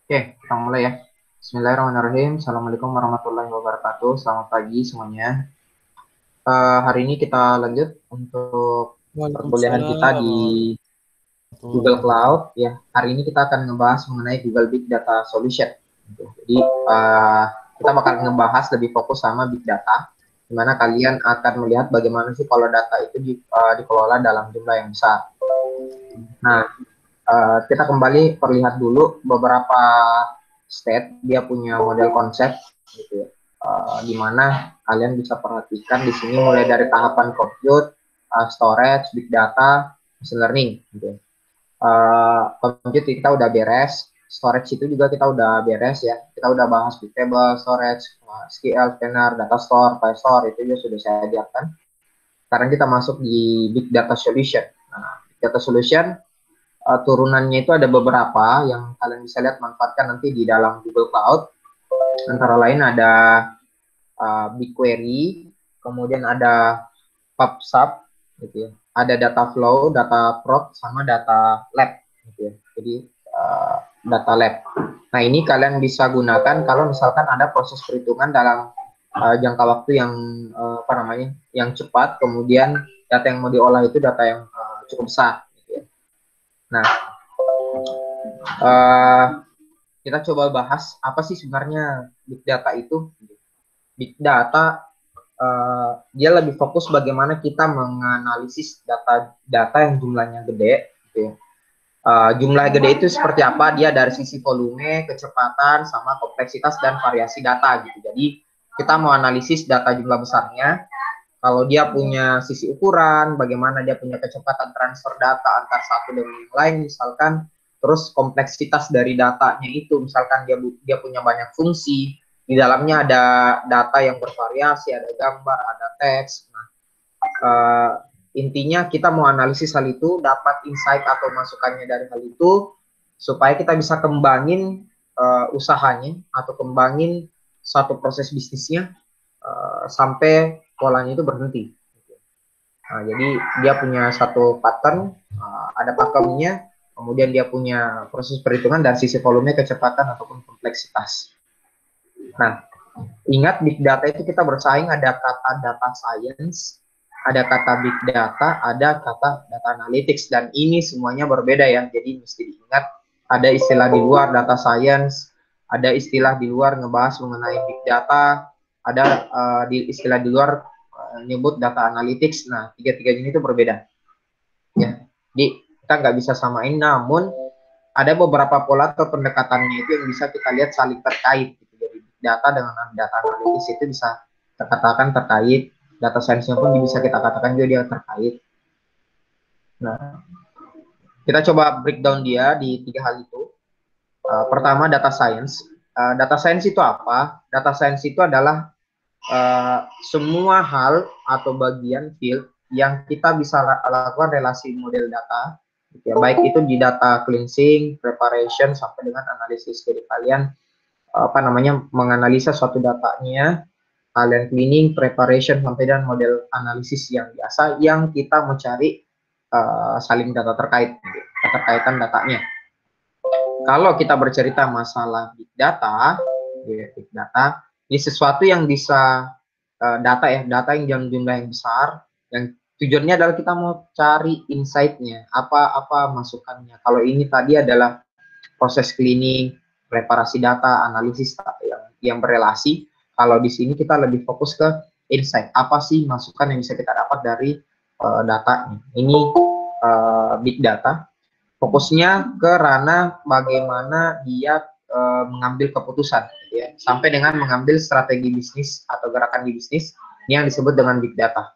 Oke, kita mulai ya. Bismillahirrahmanirrahim. Assalamualaikum warahmatullahi wabarakatuh. Selamat pagi semuanya. Hari ini kita lanjut untuk perkuliahan kita Waalaikumsalam di warahmatullahi Google wabarakatuh. Cloud. Ya, hari ini kita akan ngebahas mengenai Google Big Data Solution. Gitu. Jadi kita bakal ngebahas lebih fokus sama Big Data, di mana kalian akan melihat bagaimana sih kalau data itu dikelola dalam jumlah yang besar. Nah, kita kembali perlihat dulu beberapa state dia punya model konsep gitu ya. Di mana kalian bisa perhatikan di sini mulai dari tahapan compute, storage, big data, machine learning gitu ya. Compute kita udah beres, storage itu juga kita udah beres ya. Kita udah bahas big table, storage, SQL, scanner, data store, file store itu juga sudah saya ajarkan. Sekarang kita masuk di big data solution. Nah, big data solution turunannya itu ada beberapa yang kalian bisa lihat manfaatkan nanti di dalam Google Cloud. Antara lain ada BigQuery, kemudian ada PubSub, gitu ya. Ada data flow, data prop, sama data lab, gitu ya. Jadi data lab. Nah ini kalian bisa gunakan kalau misalkan ada proses perhitungan dalam jangka waktu yang apa namanya, yang cepat, kemudian data yang mau diolah itu data yang cukup besar. Gitu ya. Nah, uh, kita coba bahas apa sih sebenarnya big data itu. Big data dia lebih fokus bagaimana kita menganalisis data-data yang jumlahnya gede. Gitu ya. Jumlah gede itu seperti apa? Dia dari sisi volume, kecepatan, sama kompleksitas dan variasi data gitu. Jadi kita mau analisis data jumlah besarnya. Kalau dia punya sisi ukuran, bagaimana dia punya kecepatan transfer data antar satu dengan yang lain, misalkan, terus kompleksitas dari datanya itu, misalkan dia punya banyak fungsi, di dalamnya ada data yang bervariasi, ada gambar, ada teks. Nah, intinya kita mau analisis hal itu, dapat insight atau masukannya dari hal itu, supaya kita bisa kembangin usahanya atau kembangin satu proses bisnisnya sampai polanya itu berhenti. Nah, jadi dia punya satu pattern, ada pakemnya, kemudian dia punya proses perhitungan dari sisi volume, kecepatan, ataupun kompleksitas. Nah, ingat big data itu kita bersaing, ada kata data science, ada kata big data, ada kata data analytics, dan ini semuanya berbeda ya, jadi mesti diingat ada istilah di luar data science, ada istilah di luar ngebahas mengenai big data, ada di istilah di luar nyebut data analytics. Nah, tiga-tiganya ini itu berbeda ya. Jadi kita nggak bisa samain, namun ada beberapa pola atau pendekatannya itu yang bisa kita lihat saling terkait gitu. Jadi data dengan data analitis itu bisa terkatakan terkait, data science-nya pun bisa kita katakan juga dia terkait. Nah, kita coba breakdown dia di tiga hal itu. Pertama, data science. Data science itu apa? Data science itu adalah semua hal atau bagian field yang kita bisa lakukan relasi model data, gitu ya, baik itu di data cleansing, preparation, sampai dengan analisis. Jadi kalian apa namanya menganalisa suatu datanya, kalian cleaning, preparation, sampai dengan model analisis yang biasa yang kita mencari saling data terkait, keterkaitan datanya. Kalau kita bercerita masalah big data, ya, big data ini sesuatu yang bisa data ya, data yang jumlah yang besar, yang tujuannya adalah kita mau cari insight-nya, apa masukannya. Kalau ini tadi adalah proses cleaning, preparasi data, analisis yang berelasi. Kalau di sini kita lebih fokus ke insight, apa sih masukan yang bisa kita dapat dari data ini. Big data fokusnya ke ranah bagaimana dia mengambil keputusan, gitu ya, sampai dengan mengambil strategi bisnis atau gerakan di bisnis, ini yang disebut dengan big data.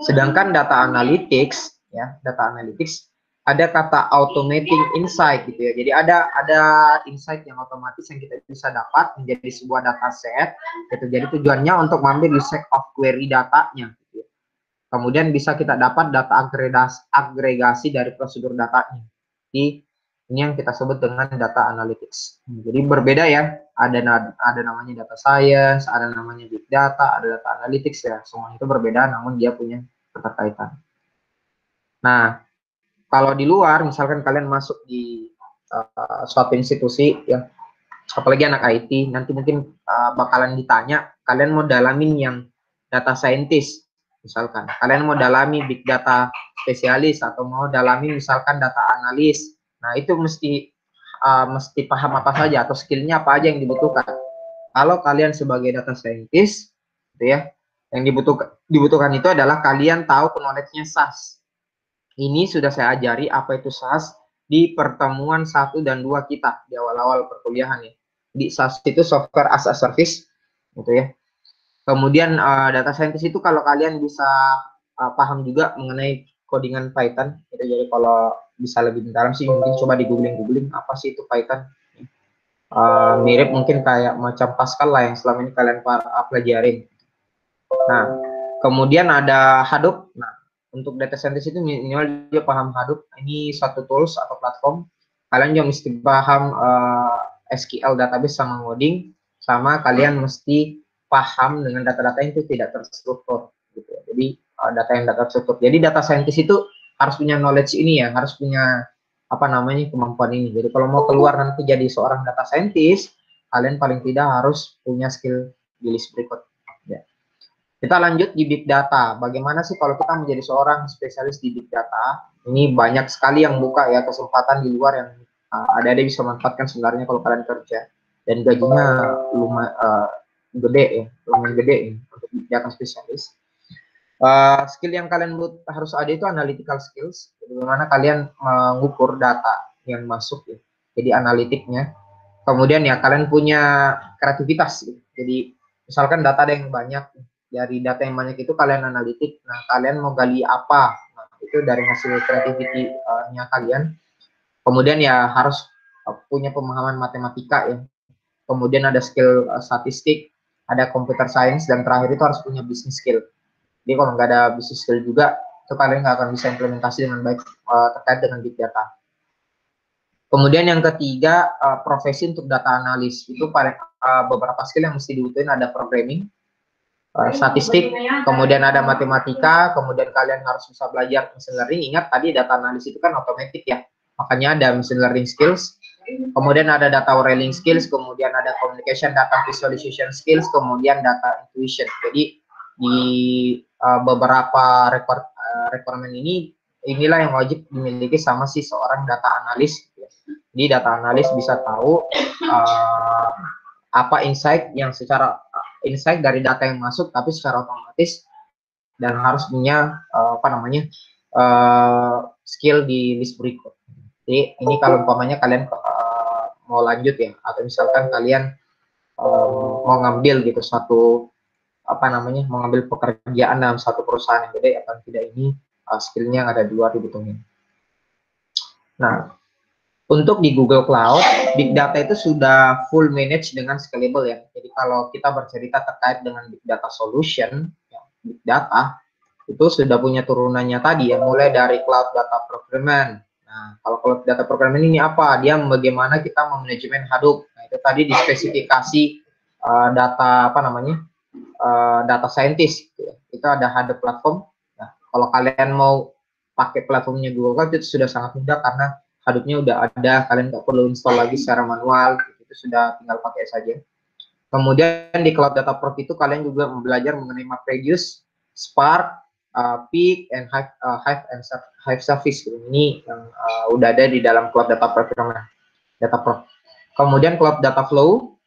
Sedangkan data analytics, ya, data analytics ada kata automating insight gitu ya. Jadi ada insight yang otomatis yang kita bisa dapat menjadi sebuah data set gitu. Jadi tujuannya untuk mengambil set of query datanya gitu ya. Kemudian bisa kita dapat data agregasi dari prosedur datanya. Jadi ini yang kita sebut dengan data analytics. Jadi berbeda ya. Ada namanya data science, ada namanya big data, ada data analytics ya. Semua itu berbeda, namun dia punya keterkaitan. Nah, kalau di luar, misalkan kalian masuk di suatu institusi yang apalagi anak IT nanti mungkin bakalan ditanya, kalian mau dalamin yang data scientist misalkan, kalian mau dalami big data spesialis atau mau dalami misalkan data analis. Nah, itu mesti paham apa saja atau skillnya apa aja yang dibutuhkan. Kalau kalian sebagai data scientist, gitu ya, yang dibutuhkan itu adalah kalian tahu knowledge-nya SAS. Ini sudah saya ajari apa itu SAS di pertemuan 1 dan 2 kita di awal-awal perkuliahan ya. Di SAS itu software as a service gitu ya. Kemudian data scientist itu kalau kalian bisa paham juga mengenai codingan Python, gitu. Jadi kalau bisa lebih dalam sih mungkin coba di googling apa sih itu Python. Mirip mungkin kayak macam Pascal lah yang selama ini kalian pelajarin. Nah, kemudian ada Hadoop. Nah, untuk data scientist itu minimal dia paham Hadoop. Ini suatu tools atau platform. Kalian juga mesti paham SQL database sama ngoding, sama kalian mesti paham dengan data-data itu tidak terstruktur. Gitu. Jadi data yang data terstruktur. Jadi data scientist itu harus punya knowledge ini ya, harus punya apa namanya kemampuan ini. Jadi kalau mau keluar nanti jadi seorang data scientist, kalian paling tidak harus punya skill di list berikut. Ya. Kita lanjut di big data. Bagaimana sih kalau kita menjadi seorang spesialis di big data? Ini banyak sekali yang buka ya kesempatan di luar yang ada bisa manfaatkan sebenarnya kalau kalian kerja. Dan gajinya lumayan gede ya, lumayan gede ya, untuk big data spesialis. Skill yang kalian harus ada itu analytical skills. Bagaimana kalian mengukur data yang masuk ya. Jadi analitiknya. Kemudian ya kalian punya kreativitas. Gitu. Jadi misalkan data ada yang banyak, dari data yang banyak itu kalian analitik. Nah, kalian mau gali apa? Nah, itu dari hasil kreativiti-nya kalian. Kemudian ya harus punya pemahaman matematika ya. Kemudian ada skill statistik, ada computer science, dan terakhir itu harus punya business skill. Jadi kalau nggak ada business skill juga, itu kalian nggak akan bisa implementasi dengan baik terkait dengan big data. Kemudian yang ketiga, profesi untuk data analis. Itu beberapa skill yang mesti dibutuhin, ada programming, statistik, kemudian ada matematika, kemudian kalian harus bisa belajar machine learning. Ingat tadi data analis itu kan otomatis ya, makanya ada machine learning skills, kemudian ada data wrangling skills, kemudian ada communication data visualization skills, kemudian data intuition. Jadi di beberapa requirement inilah yang wajib dimiliki sama si seorang data analis. Jadi data analis bisa tahu apa insight dari data yang masuk, tapi secara otomatis, dan harus punya skill di list berikut. Jadi ini kalau umpamanya kalian mau lanjut ya, atau misalkan kalian mau ngambil gitu mau ngambil pekerjaan dalam satu perusahaan yang gede, atau tidak, ini skillnya yang ada dua dibutuhin. Nah, untuk di Google Cloud, Big Data itu sudah full manage dengan scalable ya. Jadi kalau kita bercerita terkait dengan Big Data Solution, ya, Big Data, itu sudah punya turunannya tadi ya, mulai dari Cloud Data Procurement. Nah, kalau Cloud Data Procurement ini apa? Dia bagaimana kita memanajemen Hadoop. Nah, itu tadi di spesifikasi data scientist. Gitu ya. Itu ada Hadoop platform. Nah, kalau kalian mau pakai platformnya Google Cloud, itu sudah sangat mudah karena Hadoop-nya udah ada, kalian nggak perlu install lagi secara manual, itu sudah tinggal pakai saja. Kemudian di Cloud Data Proc itu kalian juga belajar mengenai MapReduce, Spark, Peak, and Hive Service. Ini yang udah ada di dalam Cloud Data Proc. Kemudian Cloud Data Flow,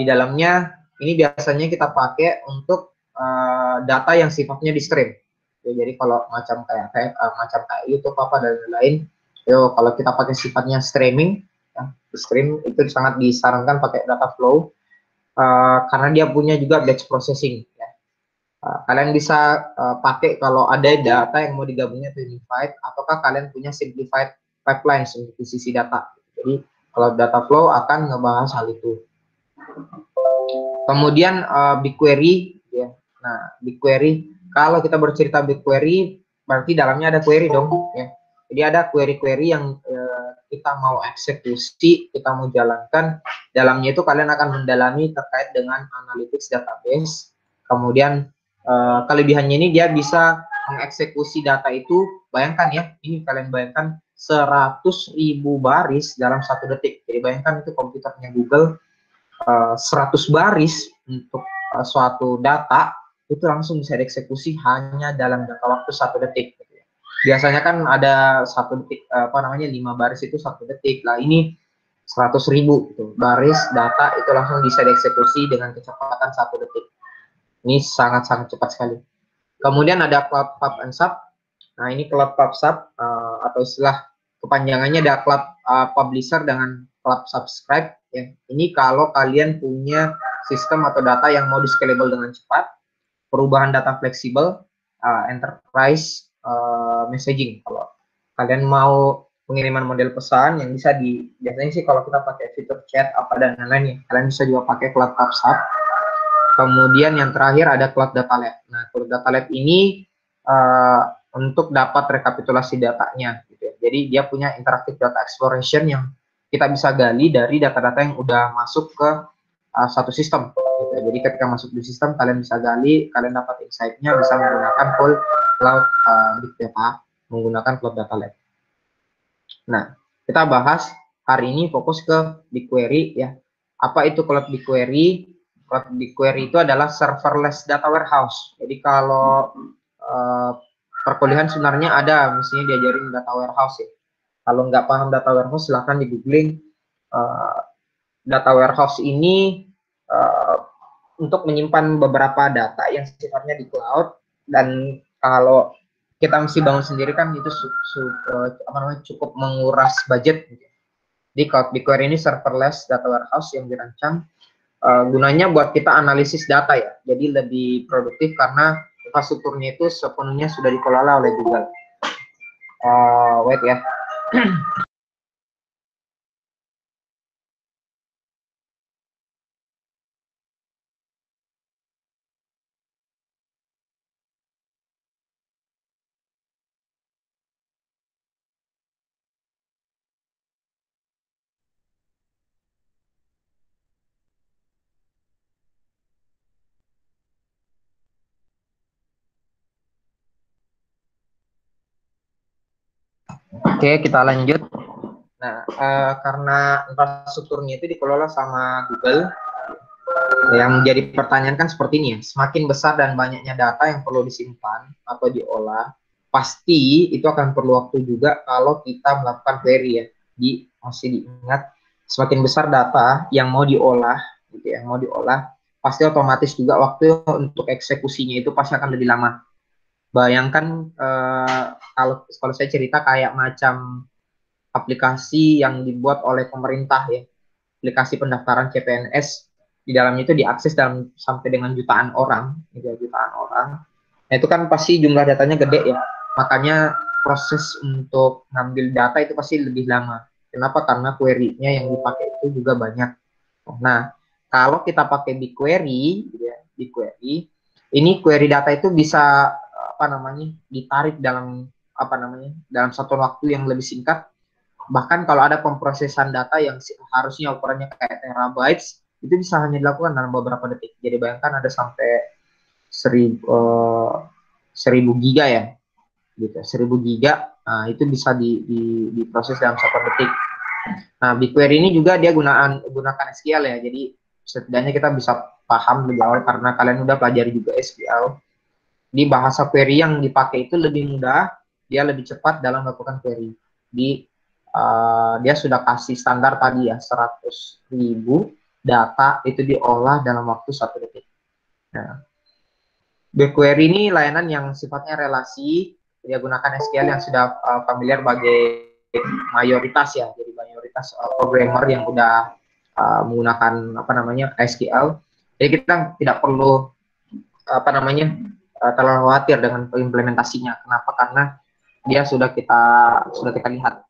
di dalamnya ini biasanya kita pakai untuk data yang sifatnya di stream. Ya, jadi kalau macam kayak YouTube apa dan lain-lain. Kalau kita pakai sifatnya streaming, ya, stream itu sangat disarankan pakai data flow karena dia punya juga batch processing. Ya. Kalian bisa pakai kalau ada data yang mau digabungnya ke unified, ataukah kalian punya simplified pipelines untuk sisi data. Jadi kalau data flow akan ngebahas hal itu. Kemudian BigQuery, ya. Nah BigQuery, kalau kita bercerita BigQuery, berarti dalamnya ada query dong, ya. Jadi ada query-query yang kita mau eksekusi, kita mau jalankan. Dalamnya itu kalian akan mendalami terkait dengan analytics database. Kemudian kelebihannya ini dia bisa mengeksekusi data itu. Bayangkan ya, ini kalian bayangkan 100.000 baris dalam 1 detik. Jadi bayangkan itu komputernya Google 100 baris untuk suatu data itu langsung bisa dieksekusi hanya dalam jangka waktu 1 detik. Biasanya kan ada 1 detik 5 baris itu 1 detik. Lah ini 100.000 gitu. Baris data itu langsung bisa dieksekusi dengan kecepatan 1 detik. Ini sangat-sangat cepat sekali. Kemudian ada Cloud Pub and Sub. Nah ini Cloud Pub Sub atau istilah kepanjangannya ada Cloud Publisher dengan Cloud Subscribe. Ya. Ini kalau kalian punya sistem atau data yang mau di-scalable dengan cepat, perubahan data fleksibel, enterprise messaging. Kalau kalian mau pengiriman model pesan yang bisa biasanya sih kalau kita pakai fitur chat apa dan lain-lain, kalian bisa juga pakai Cloud Pub Sub. Kemudian yang terakhir ada Cloud Data Lab. Nah, Cloud Data Lab ini untuk dapat rekapitulasi datanya. Gitu ya. Jadi dia punya interactive data exploration yang kita bisa gali dari data-data yang udah masuk ke satu sistem. Gitu. Jadi ketika masuk di sistem, kalian bisa gali, kalian dapat insight-nya bisa menggunakan full cloud big data, menggunakan Cloud Data Lab. Nah, kita bahas hari ini fokus ke BigQuery ya. Apa itu Cloud BigQuery? Cloud BigQuery itu adalah serverless data warehouse. Jadi kalau perkuliahan sebenarnya ada, mestinya diajarin data warehouse ya. Kalau nggak paham data warehouse, silahkan di googling. Data warehouse ini untuk menyimpan beberapa data yang sifatnya di cloud, dan kalau kita mesti bangun sendiri kan itu cukup menguras budget. Di Cloud BigQuery ini serverless data warehouse yang dirancang gunanya buat kita analisis data ya, jadi lebih produktif karena infrastrukturnya itu sepenuhnya sudah dikelola oleh Google. Wait ya. Oke, kita lanjut. Nah, karena infrastrukturnya itu dikelola sama Google, yang jadi pertanyaan kan seperti ini ya, semakin besar dan banyaknya data yang perlu disimpan atau diolah, pasti itu akan perlu waktu juga kalau kita melakukan query ya. Masih diingat, semakin besar data yang mau diolah, gitu ya, yang mau diolah, pasti otomatis juga waktu untuk eksekusinya itu pasti akan lebih lama. Bayangkan kalau saya cerita kayak macam aplikasi yang dibuat oleh pemerintah ya, aplikasi pendaftaran CPNS, di dalamnya itu diakses sampai dengan jutaan orang, jutaan orang. Nah itu kan pasti jumlah datanya gede ya, makanya proses untuk ngambil data itu pasti lebih lama. Kenapa? Karena query-nya yang dipakai itu juga banyak. Nah kalau kita pakai BigQuery, gitu ya, BigQuery, ini query data itu bisa ditarik dalam dalam satu waktu yang lebih singkat. Bahkan kalau ada pemrosesan data yang harusnya ukurannya kayak terabytes, itu bisa hanya dilakukan dalam beberapa detik. Jadi bayangkan ada sampai 1000 giga ya, gitu. 1000 giga, nah itu bisa diproses dalam 1 detik. Nah, BigQuery ini juga dia gunakan SQL ya, jadi setidaknya kita bisa paham lebih awal karena kalian udah pelajari juga SQL. Di bahasa query yang dipakai itu lebih mudah, dia lebih cepat dalam melakukan query. Dia sudah kasih standar tadi ya, 100.000 data itu diolah dalam waktu 1 detik. Nah, BigQuery ini layanan yang sifatnya relasi, dia gunakan SQL yang sudah familiar bagi mayoritas ya, jadi mayoritas programmer yang udah menggunakan SQL. Jadi kita tidak perlu terlalu khawatir dengan implementasinya. Kenapa? Karena dia sudah kita lihat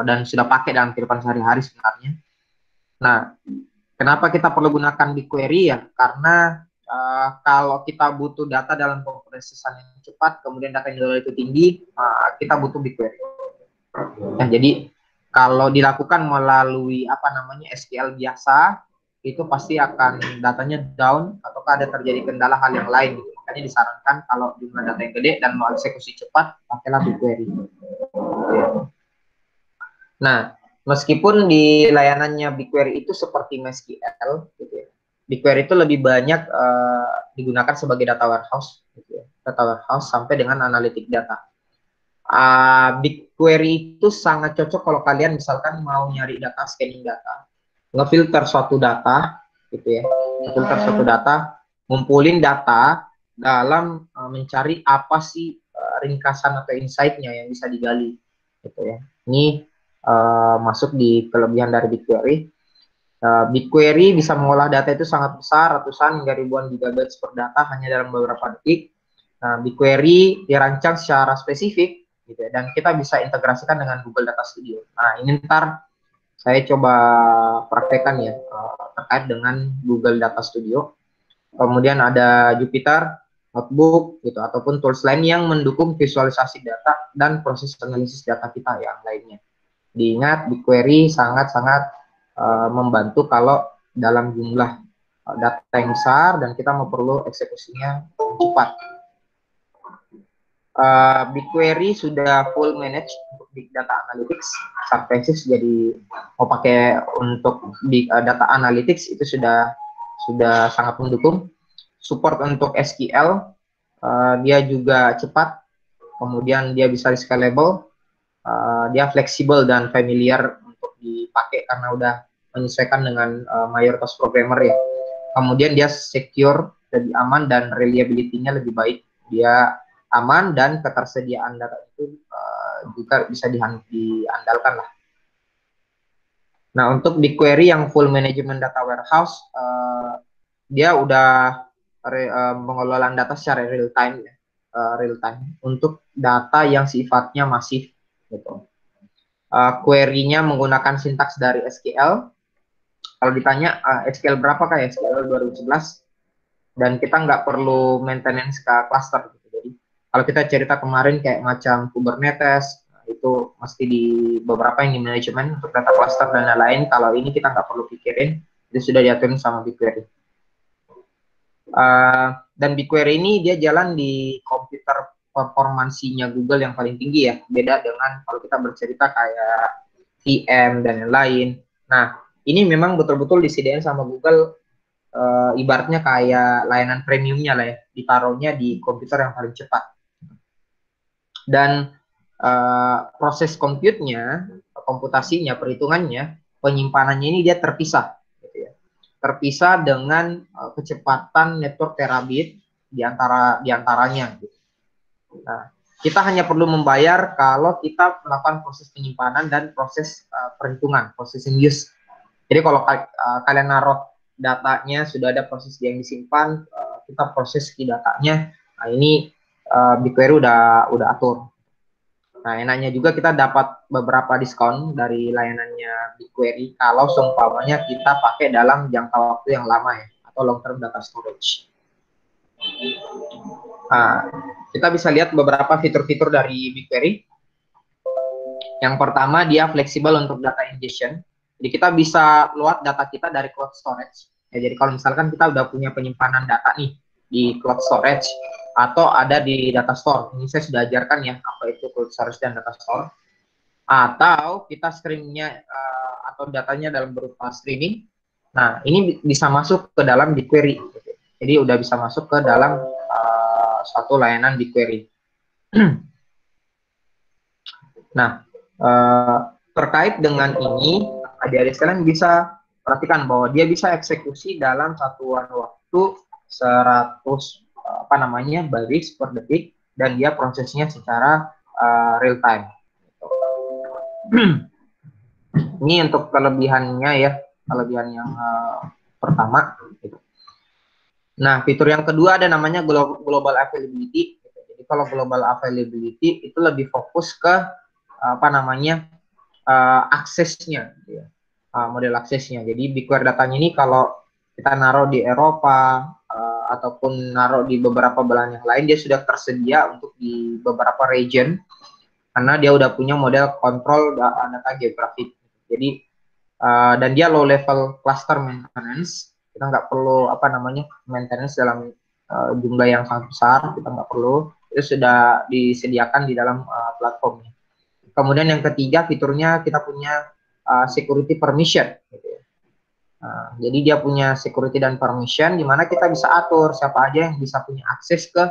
dan sudah pakai dalam kehidupan sehari-hari sebenarnya. Nah, kenapa kita perlu gunakan BigQuery ya? Karena kalau kita butuh data dalam pemrosesan yang cepat, kemudian data yang itu tinggi, kita butuh BigQuery. Nah, jadi kalau dilakukan melalui SQL biasa, itu pasti akan datanya down ataukah ada terjadi kendala hal yang lain. Makanya disarankan kalau jumlah data yang gede dan mau eksekusi cepat, pakailah BigQuery. Nah, meskipun di layanannya BigQuery itu seperti MySQL, gitu ya, BigQuery itu lebih banyak digunakan sebagai data warehouse, gitu ya, data warehouse sampai dengan analitik data. BigQuery itu sangat cocok kalau kalian misalkan mau nyari data, scanning data, ngefilter suatu data, gitu ya, ngefilter suatu data, ngumpulin data dalam mencari apa sih ringkasan atau insight-nya yang bisa digali, gitu ya. Ini masuk di kelebihan dari BigQuery. BigQuery bisa mengolah data itu sangat besar, ratusan hingga ribuan gigabyte per data hanya dalam beberapa detik. Nah, BigQuery dirancang secara spesifik, gitu ya, dan kita bisa integrasikan dengan Google Data Studio. Nah, ini ntar saya coba praktekkan ya terkait dengan Google Data Studio. Kemudian ada Jupyter Notebook gitu ataupun tools lain yang mendukung visualisasi data dan proses analisis data kita yang lainnya. Diingat BigQuery sangat-sangat membantu kalau dalam jumlah data yang besar dan kita mau perlu eksekusinya cepat. BigQuery sudah full manage untuk big data analytics, Subspaces, jadi mau pakai untuk big data analytics itu sudah sangat mendukung. Support untuk SQL, dia juga cepat, kemudian dia bisa scalable, dia fleksibel dan familiar untuk dipakai karena udah menyesuaikan dengan mayoritas programmer ya. Kemudian dia secure, lebih aman dan reliability-nya lebih baik. Dia aman dan ketersediaan data itu juga bisa diandalkan lah. Nah, untuk BigQuery yang full management data warehouse, dia udah pengelolaan data secara real time ya, real time untuk data yang sifatnya masif gitu. Query-nya menggunakan sintaks dari SQL. Kalau ditanya SQL berapa kayak SQL 2011, dan kita nggak perlu maintenance ke cluster gitu. Jadi kalau kita cerita kemarin kayak macam Kubernetes, itu mesti di beberapa yang di manajemen untuk data cluster dan lain-lain. Kalau ini kita nggak perlu pikirin, itu sudah diaturin sama BigQuery. Dan BigQuery ini dia jalan di komputer performansinya Google yang paling tinggi ya. Beda dengan kalau kita bercerita kayak VM dan lain-lain. Nah, ini memang betul-betul disediain sama Google, ibaratnya kayak layanan premiumnya lah ya, ditaruhnya di komputer yang paling cepat. Dan proses compute-nya, komputasinya, perhitungannya, penyimpanannya ini dia terpisah, gitu ya. Terpisah dengan kecepatan network terabit diantaranya. Gitu. Nah, kita hanya perlu membayar kalau kita melakukan proses penyimpanan dan proses perhitungan, processing use. Jadi kalau kalian naruh datanya, sudah ada proses yang disimpan, kita proses di datanya. Nah, ini BigQuery udah atur. Nah, enaknya juga kita dapat beberapa diskon dari layanannya BigQuery kalau seumpamanya kita pakai dalam jangka waktu yang lama ya, atau long term data storage. Nah, kita bisa lihat beberapa fitur-fitur dari BigQuery. Yang pertama, dia fleksibel untuk data ingestion. Jadi kita bisa load data kita dari cloud storage. Ya, jadi kalau misalkan kita udah punya penyimpanan data nih di cloud storage atau ada di data store. Ini saya sudah ajarkan ya apa itu cloud storage dan data store. Atau kita streamingnya atau datanya dalam berupa streaming. Nah, ini bisa masuk ke dalam BigQuery. Jadi udah bisa masuk ke dalam suatu layanan BigQuery. Nah, terkait dengan ini, adik-adik sekalian bisa perhatikan bahwa dia bisa eksekusi dalam satuan waktu 100 baris per detik, dan dia prosesnya secara real time. Ini untuk kelebihannya ya, kelebihan yang pertama. Nah, fitur yang kedua ada namanya global availability. Jadi kalau global availability itu lebih fokus ke aksesnya, gitu ya. Model aksesnya. Jadi BigQuery datanya ini kalau kita naruh di Eropa ataupun naruh di beberapa belahan yang lain, dia sudah tersedia untuk di beberapa region karena dia udah punya model kontrol data geografik. Jadi dan dia low level cluster maintenance. Kita nggak perlu maintenance dalam jumlah yang sangat besar, kita nggak perlu. Itu sudah disediakan di dalam platformnya. Kemudian yang ketiga fiturnya kita punya security permission. Gitu ya. Jadi dia punya security dan permission, di mana kita bisa atur siapa aja yang bisa punya akses ke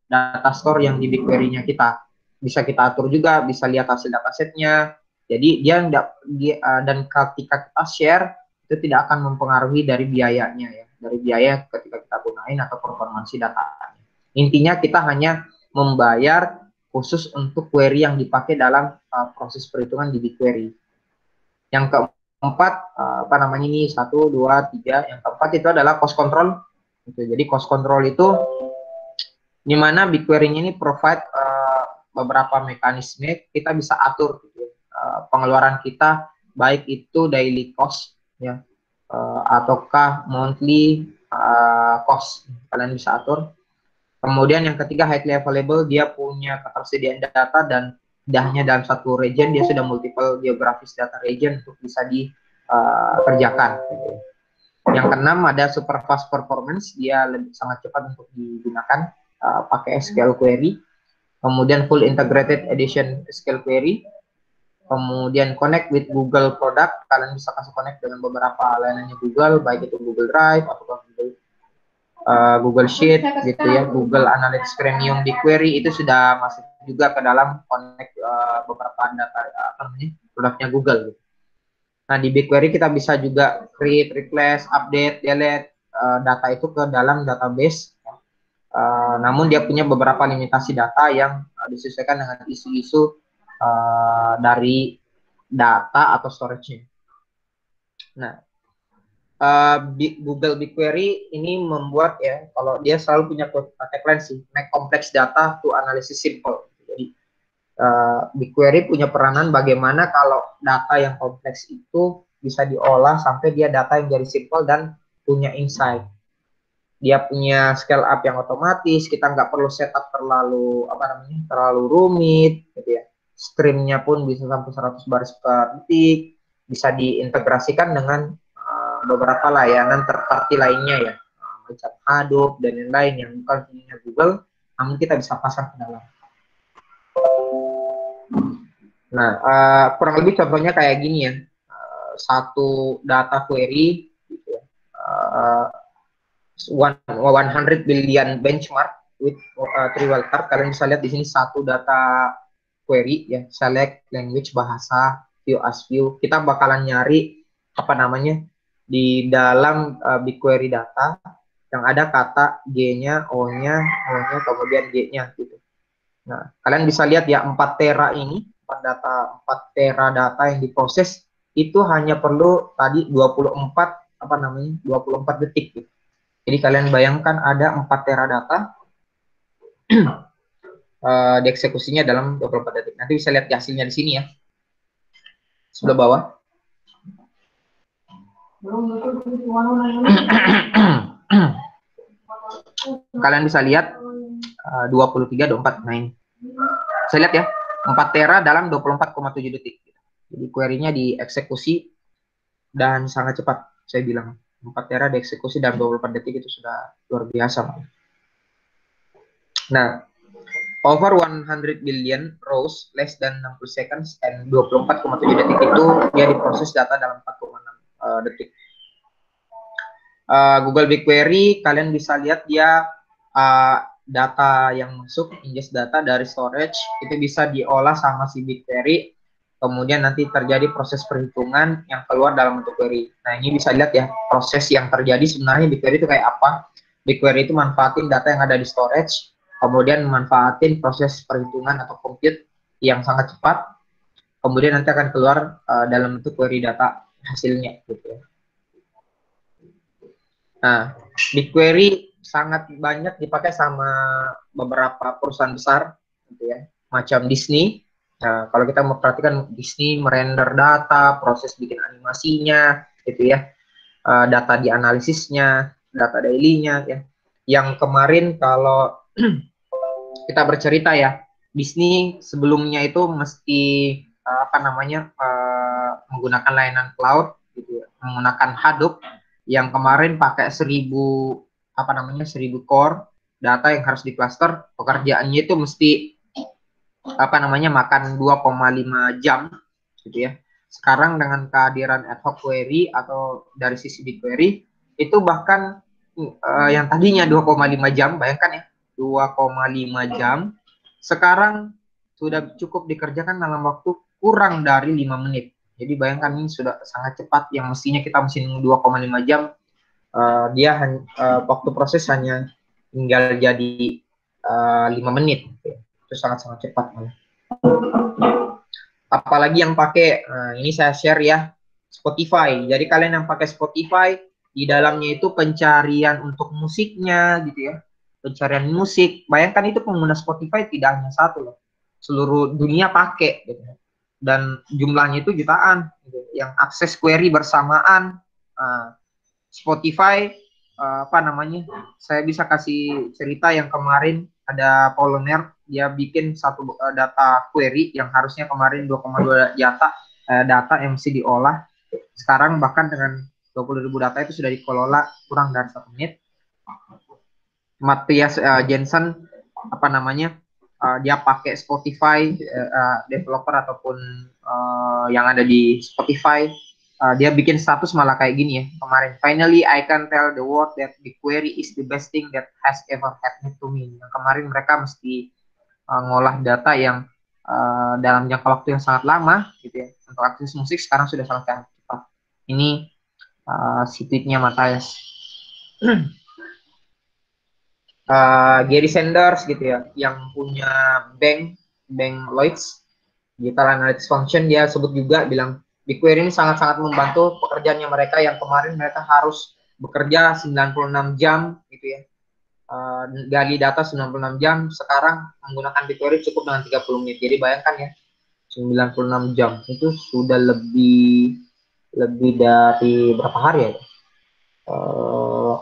data store yang di BigQuery-nya kita. Bisa kita atur juga, bisa lihat hasil datasetnya. Jadi dan ketika kita share itu tidak akan mempengaruhi dari biayanya ya, dari biaya ketika kita gunain atau performansi datanya. Intinya kita hanya membayar khusus untuk query yang dipakai dalam proses perhitungan di BigQuery. Yang keempat, apa namanya ini, 1, 2, 3. Yang keempat itu adalah cost control. Gitu. Jadi cost control itu di mana BigQuery ini provide beberapa mekanisme kita bisa atur gitu, pengeluaran kita, baik itu daily cost ya, ataukah monthly cost, kalian bisa atur. Kemudian yang ketiga, highly available, dia punya ketersediaan data dan tidak hanya dalam satu region, dia sudah multiple geographic data region untuk bisa dikerjakan. Gitu. Yang keenam ada super fast performance, dia sangat cepat untuk digunakan pakai SQL query. Kemudian full integrated edition SQL query. Kemudian connect with Google product, kalian bisa kasih connect dengan beberapa layanannya Google, baik itu Google Drive atau Google Sheet gitu ya, Google Analytics Premium BigQuery itu sudah masuk juga ke dalam connect beberapa data produknya Google gitu. Nah, di BigQuery kita bisa juga create, replace, update, delete data itu ke dalam database. Namun dia punya beberapa limitasi data yang disesuaikan dengan isu-isu dari data atau storage-nya. Nah, Google BigQuery ini membuat ya, kalau dia selalu punya tagline sih, make complex data to analysis simple. Jadi BigQuery punya peranan bagaimana kalau data yang kompleks itu bisa diolah sampai dia data yang jadi simple dan punya insight. Dia punya scale up yang otomatis, kita nggak perlu setup terlalu rumit, gitu ya. Streamnya pun bisa sampai 100 baris per detik, bisa diintegrasikan dengan beberapa layanan third-party lainnya ya, macam Hadoop dan lain-lain yang bukan punya Google, namun kita bisa pasang ke dalam. Nah, kurang lebih contohnya kayak gini ya, satu data query, gitu ya, 100 billion benchmark with 3 wildcard. Kalian bisa lihat di sini satu data query ya, select language, bahasa, view as view. Kita bakalan nyari apa namanya di dalam BigQuery data yang ada kata G-nya, O-nya, kemudian G-nya gitu. Nah, kalian bisa lihat ya 4 tera ini, 4 tera data yang diproses itu hanya perlu tadi 24 detik gitu. Jadi kalian bayangkan ada 4 tera data dieksekusinya dalam 24 detik. Nanti bisa lihat hasilnya di sini ya. Sebelah bawah. Kalian bisa lihat 23-24. Nah ini. Saya lihat ya, 4 tera dalam 24,7 detik. Jadi query-nya dieksekusi dan sangat cepat, saya bilang. 4 tera dieksekusi dalam 24 detik itu sudah luar biasa. Nah, over 100 billion rows less than 60 seconds and 24,7 detik itu dia diproses data dalam 4,6 detik. Google BigQuery, kalian bisa lihat dia data yang masuk, ingest data dari storage, itu bisa diolah sama si BigQuery, kemudian nanti terjadi proses perhitungan yang keluar dalam bentuk query. Nah, ini bisa lihat ya, proses yang terjadi sebenarnya BigQuery itu kayak apa. BigQuery itu manfaatin data yang ada di storage, kemudian manfaatin proses perhitungan atau compute yang sangat cepat, kemudian nanti akan keluar dalam bentuk query data hasilnya gitu ya. Nah, BigQuery sangat banyak dipakai sama beberapa perusahaan besar, gitu ya, macam Disney. Nah, kalau kita memperhatikan Disney merender data, proses bikin animasinya, gitu ya, data dianalisisnya, data daily-nya, ya. Yang kemarin kalau kita bercerita ya, Disney sebelumnya itu mesti menggunakan layanan cloud, gitu ya, menggunakan Hadoop. Yang kemarin pakai 1000 core data yang harus di cluster, pekerjaannya itu mesti apa namanya makan 2,5 jam gitu ya. Sekarang dengan kehadiran ad hoc query atau dari sisi BigQuery itu bahkan yang tadinya 2,5 jam, bayangkan ya, 2,5 jam sekarang sudah cukup dikerjakan dalam waktu kurang dari 5 menit. Jadi bayangkan ini sudah sangat cepat, yang mestinya kita mesti nunggu 2,5 jam, dia waktu proses hanya tinggal jadi 5 menit. Itu sangat-sangat cepat. Apalagi yang pakai, ini saya share ya, Spotify. Jadi kalian yang pakai Spotify, di dalamnya itu pencarian untuk musiknya gitu ya. Pencarian musik. Bayangkan itu pengguna Spotify tidak hanya satu loh. Seluruh dunia pakai gitu. Dan jumlahnya itu jutaan gitu. Yang akses query bersamaan. Spotify, apa namanya, saya bisa kasih cerita yang kemarin ada Poloner, dia bikin satu data query yang harusnya kemarin 2,2 data yang mesti diolah, sekarang bahkan dengan 20.000 data itu sudah dikelola kurang dari 1 menit. Matthias Jensen, apa namanya, dia pakai Spotify, developer ataupun yang ada di Spotify, dia bikin status malah kayak gini ya kemarin. Finally I can tell the world that the query is the best thing that has ever happened to me. Yang kemarin mereka mesti ngolah data yang dalam jangka waktu yang sangat lama gitu ya. Untuk akses musik sekarang sudah sangat cepat. Ini si tweetnya Matthias. Gary Sanders gitu ya, yang punya bank Lloyds Digital Analytics Function, dia sebut juga bilang BigQuery ini sangat-sangat membantu pekerjaannya mereka yang kemarin mereka harus bekerja 96 jam gitu ya. Gali data 96 jam, sekarang menggunakan BigQuery cukup dengan 30 menit. Jadi bayangkan ya, 96 jam itu sudah lebih dari berapa hari ya? Uh,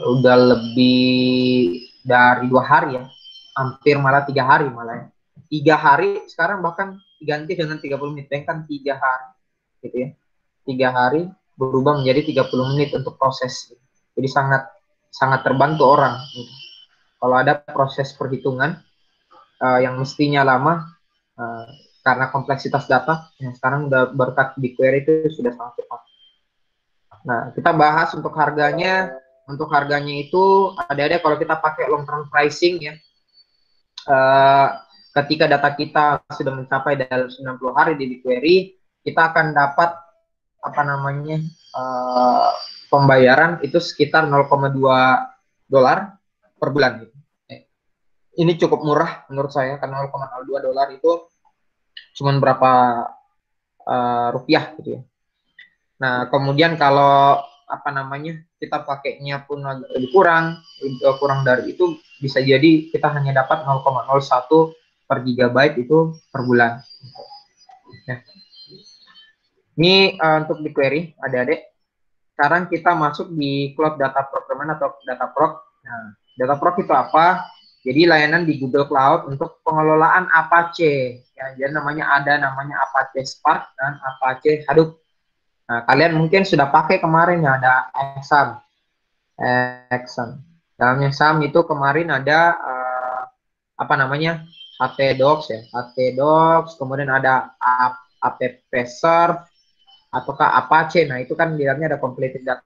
udah lebih dari 2 hari ya, hampir malah 3 hari malah ya. 3 hari sekarang bahkan diganti dengan 30 menit, bahkan 3 hari gitu ya. 3 hari berubah menjadi 30 menit untuk proses. Jadi sangat sangat terbantu orang. Gitu. Kalau ada proses perhitungan yang mestinya lama karena kompleksitas data, yang sekarang udah berkat BigQuery itu sudah sangat cepat. Nah, kita bahas untuk harganya. Untuk harganya itu ada kalau kita pakai long term pricing ya. Ketika data kita sudah mencapai dalam 90 hari di BigQuery, kita akan dapat apa namanya pembayaran itu sekitar 0,2 dolar per bulan. Ini cukup murah menurut saya karena 0,02 dolar itu cuma berapa rupiah gitu ya. Nah, kemudian kalau apa namanya kita pakainya pun lebih kurang dari itu, bisa jadi kita hanya dapat 0,01 per gigabyte itu per bulan. Ya. Ini untuk di query, adik-adik. Sekarang kita masuk di Cloud Data Procurement atau Dataproc. Nah, Dataproc itu apa? Jadi layanan di Google Cloud untuk pengelolaan Apache. Ya, jadi namanya Apache Spark dan Apache Hadoop. Nah, kalian mungkin sudah pakai kemarin ya, ada Exam. Dalamnya Exam itu kemarin ada apa namanya? HTDocs ya, HTDocs, kemudian ada app serve ataukah Apache. Nah, itu kan di dalamnya ada completed data.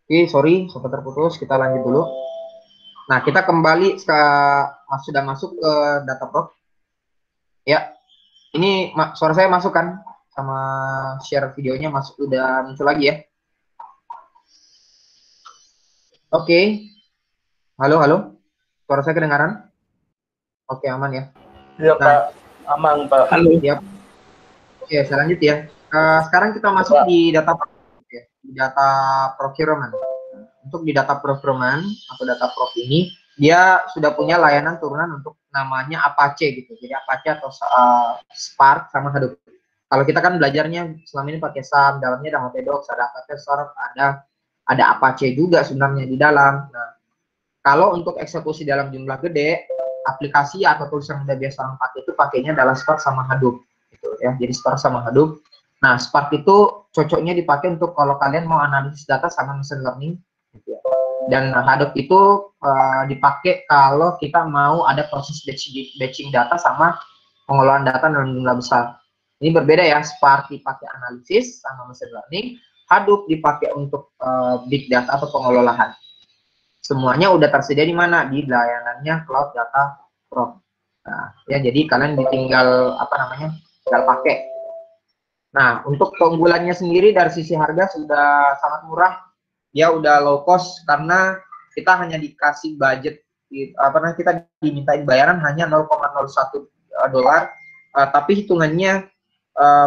Oke, sorry, sempat terputus. Kita lanjut dulu. Nah, kita kembali ke sudah masuk ke Dataproc. Ya, ini suara saya masuk kan? Sama share videonya masuk udah muncul lagi ya. Oke. Halo, halo. Suara saya kedengaran? Oke, aman ya. Iya Nah, Pak, aman Pak. Halo. ya. Oke, saya lanjut ya. Sekarang kita masuk di data ya, di data procurement. Untuk di data procurement atau data proc ini, dia sudah punya layanan turunan untuk namanya Apache gitu. Jadi Apache atau Spark sama Hadoop. Kalau kita kan belajarnya selama ini pakai SAM, dalamnya ada Motedox, ada Apache Spark, ada Apache juga sebenarnya di dalam. Nah, kalau untuk eksekusi dalam jumlah gede, aplikasi atau tools yang udah biasa orang pakai itu pakainya adalah Spark sama Hadoop gitu ya. Jadi Spark sama Hadoop. Nah, Spark itu cocoknya dipakai untuk kalau kalian mau analisis data sama machine learning gitu ya. Dan Hadoop itu dipakai kalau kita mau ada proses batching data sama pengelolaan data dalam jumlah besar. Ini berbeda ya, Spark dipakai analisis sama machine learning, Hadoop dipakai untuk big data atau pengelolaan. Semuanya udah tersedia di mana? Di layanannya Cloud Data Pro. Nah, ya jadi kalian tinggal tinggal pakai. Nah, untuk keunggulannya sendiri dari sisi harga sudah sangat murah. Dia udah low cost karena kita hanya dikasih budget kita dimintain bayaran hanya 0,01 dolar, tapi hitungannya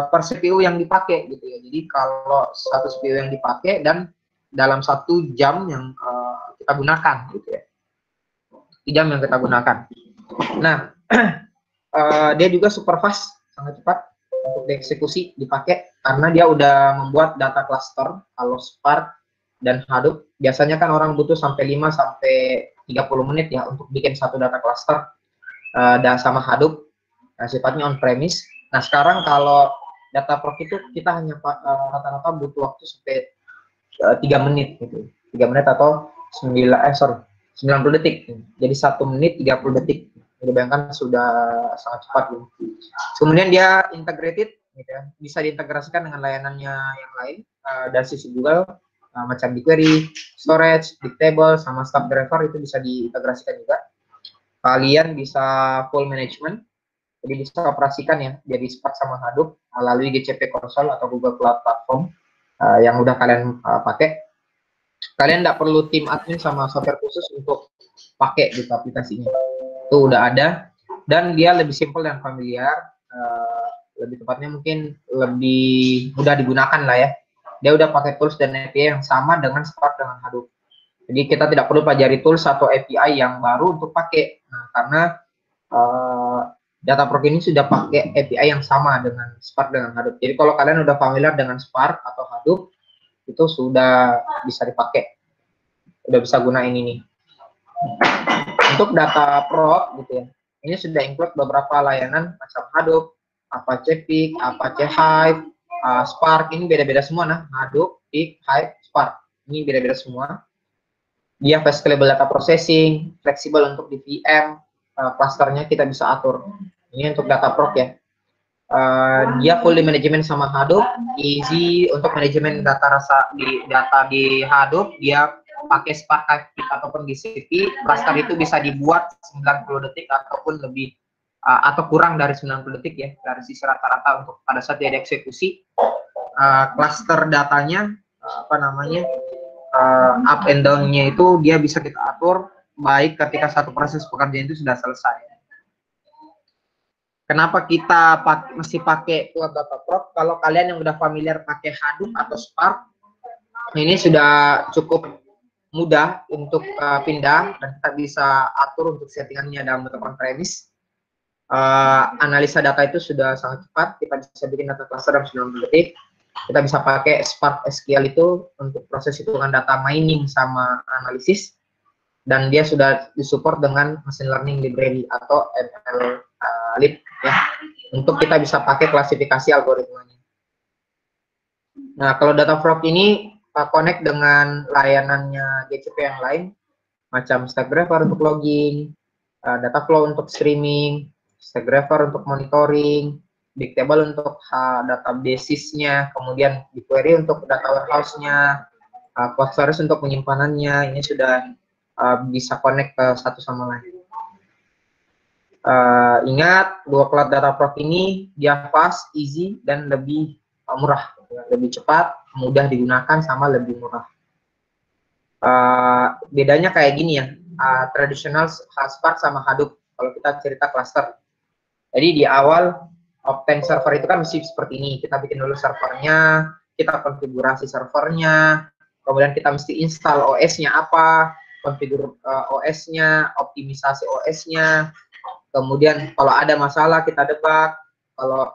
per CPU yang dipakai gitu ya. Jadi kalau satu CPU yang dipakai dan dalam 1 jam yang kita gunakan gitu ya. 1 jam yang kita gunakan. Nah, dia juga super fast, sangat cepat untuk dieksekusi dipakai karena dia udah membuat data cluster. Kalau Spark dan Hadoop biasanya kan orang butuh sampai 5 sampai 30 menit ya untuk bikin satu data cluster dan sama Hadoop sifatnya on premise. Nah, sekarang kalau data proc itu kita hanya rata-rata butuh waktu sampai 3 menit gitu. 3 menit atau 90 detik. Jadi 1 menit 30 detik. Jadi bayangkan sudah sangat cepat gitu. Kemudian dia integrated gitu ya. Bisa diintegrasikan dengan layanannya yang lain dari sisi Google macam BigQuery, storage, Bigtable sama Stackdriver itu bisa diintegrasikan juga. Kalian bisa full management. Jadi bisa operasikan ya jadi Spark sama Hadoop melalui GCP Console atau Google Cloud Platform yang udah kalian pakai. Kalian tidak perlu tim admin sama software khusus untuk pakai gitu aplikasinya. Itu udah ada dan dia lebih simple dan familiar, lebih tepatnya mungkin lebih mudah digunakan lah ya. Dia udah pakai tools dan API yang sama dengan Spark dengan Hadoop. Jadi kita tidak perlu pelajari tools atau API yang baru untuk pakai. Nah, karena Dataproc ini sudah pakai API yang sama dengan Spark dengan Hadoop. Jadi kalau kalian udah familiar dengan Spark atau Hadoop, itu sudah bisa dipakai, udah bisa gunain ini. Untuk Dataproc gitu ya, ini sudah include beberapa layanan macam Hadoop, Apache Pig, Apache Hive, Spark. Ini beda-beda semua nah, Hadoop, Pig, Hive, Spark. Ini beda-beda semua. Dia fast scalable data processing, fleksibel untuk di VM, clusternya kita bisa atur. Ini untuk Dataproc ya. Dia fully manajemen sama Hadoop, easy untuk manajemen data di Hadoop. Dia pakai Spark ataupun GCP, cluster itu bisa dibuat 90 detik ataupun lebih atau kurang dari 90 detik ya dari sisi rata-rata untuk pada saat dia dieksekusi. Cluster datanya up and down-nya itu dia bisa kita atur baik ketika satu proses pekerjaan itu sudah selesai. Kenapa kita masih pakai Cloud Dataproc? Kalau kalian yang udah familiar pakai Hadoop atau Spark, ini sudah cukup mudah untuk pindah dan kita bisa atur untuk settingannya dalam bentuk on-premise. Analisa data itu sudah sangat cepat, kita bisa bikin data cluster dalam 90 detik. Kita bisa pakai Spark SQL itu untuk proses hitungan data mining sama analisis, dan dia sudah disupport dengan machine learning library atau ML lib ya, untuk kita bisa pakai klasifikasi algoritmanya. Nah, kalau Dataproc ini connect dengan layanannya GCP yang lain, macam Stackdriver untuk logging, Dataflow untuk streaming, Stackdriver untuk monitoring, Bigtable untuk database-nya, kemudian BigQuery untuk data warehouse-nya, cloud storage untuk penyimpanannya ini sudah bisa connect ke satu sama lain. Ingat, dua cloud data proc ini dia fast, easy, dan lebih murah, lebih cepat, mudah digunakan, sama lebih murah. Bedanya kayak gini ya, tradisional Spark sama Hadoop kalau kita cerita cluster. Jadi di awal Optane server itu kan mesti seperti ini, kita bikin dulu servernya, kita konfigurasi servernya, kemudian kita mesti install OS-nya apa, konfigur OS-nya, optimisasi OS-nya, kemudian kalau ada masalah kita debug, kalau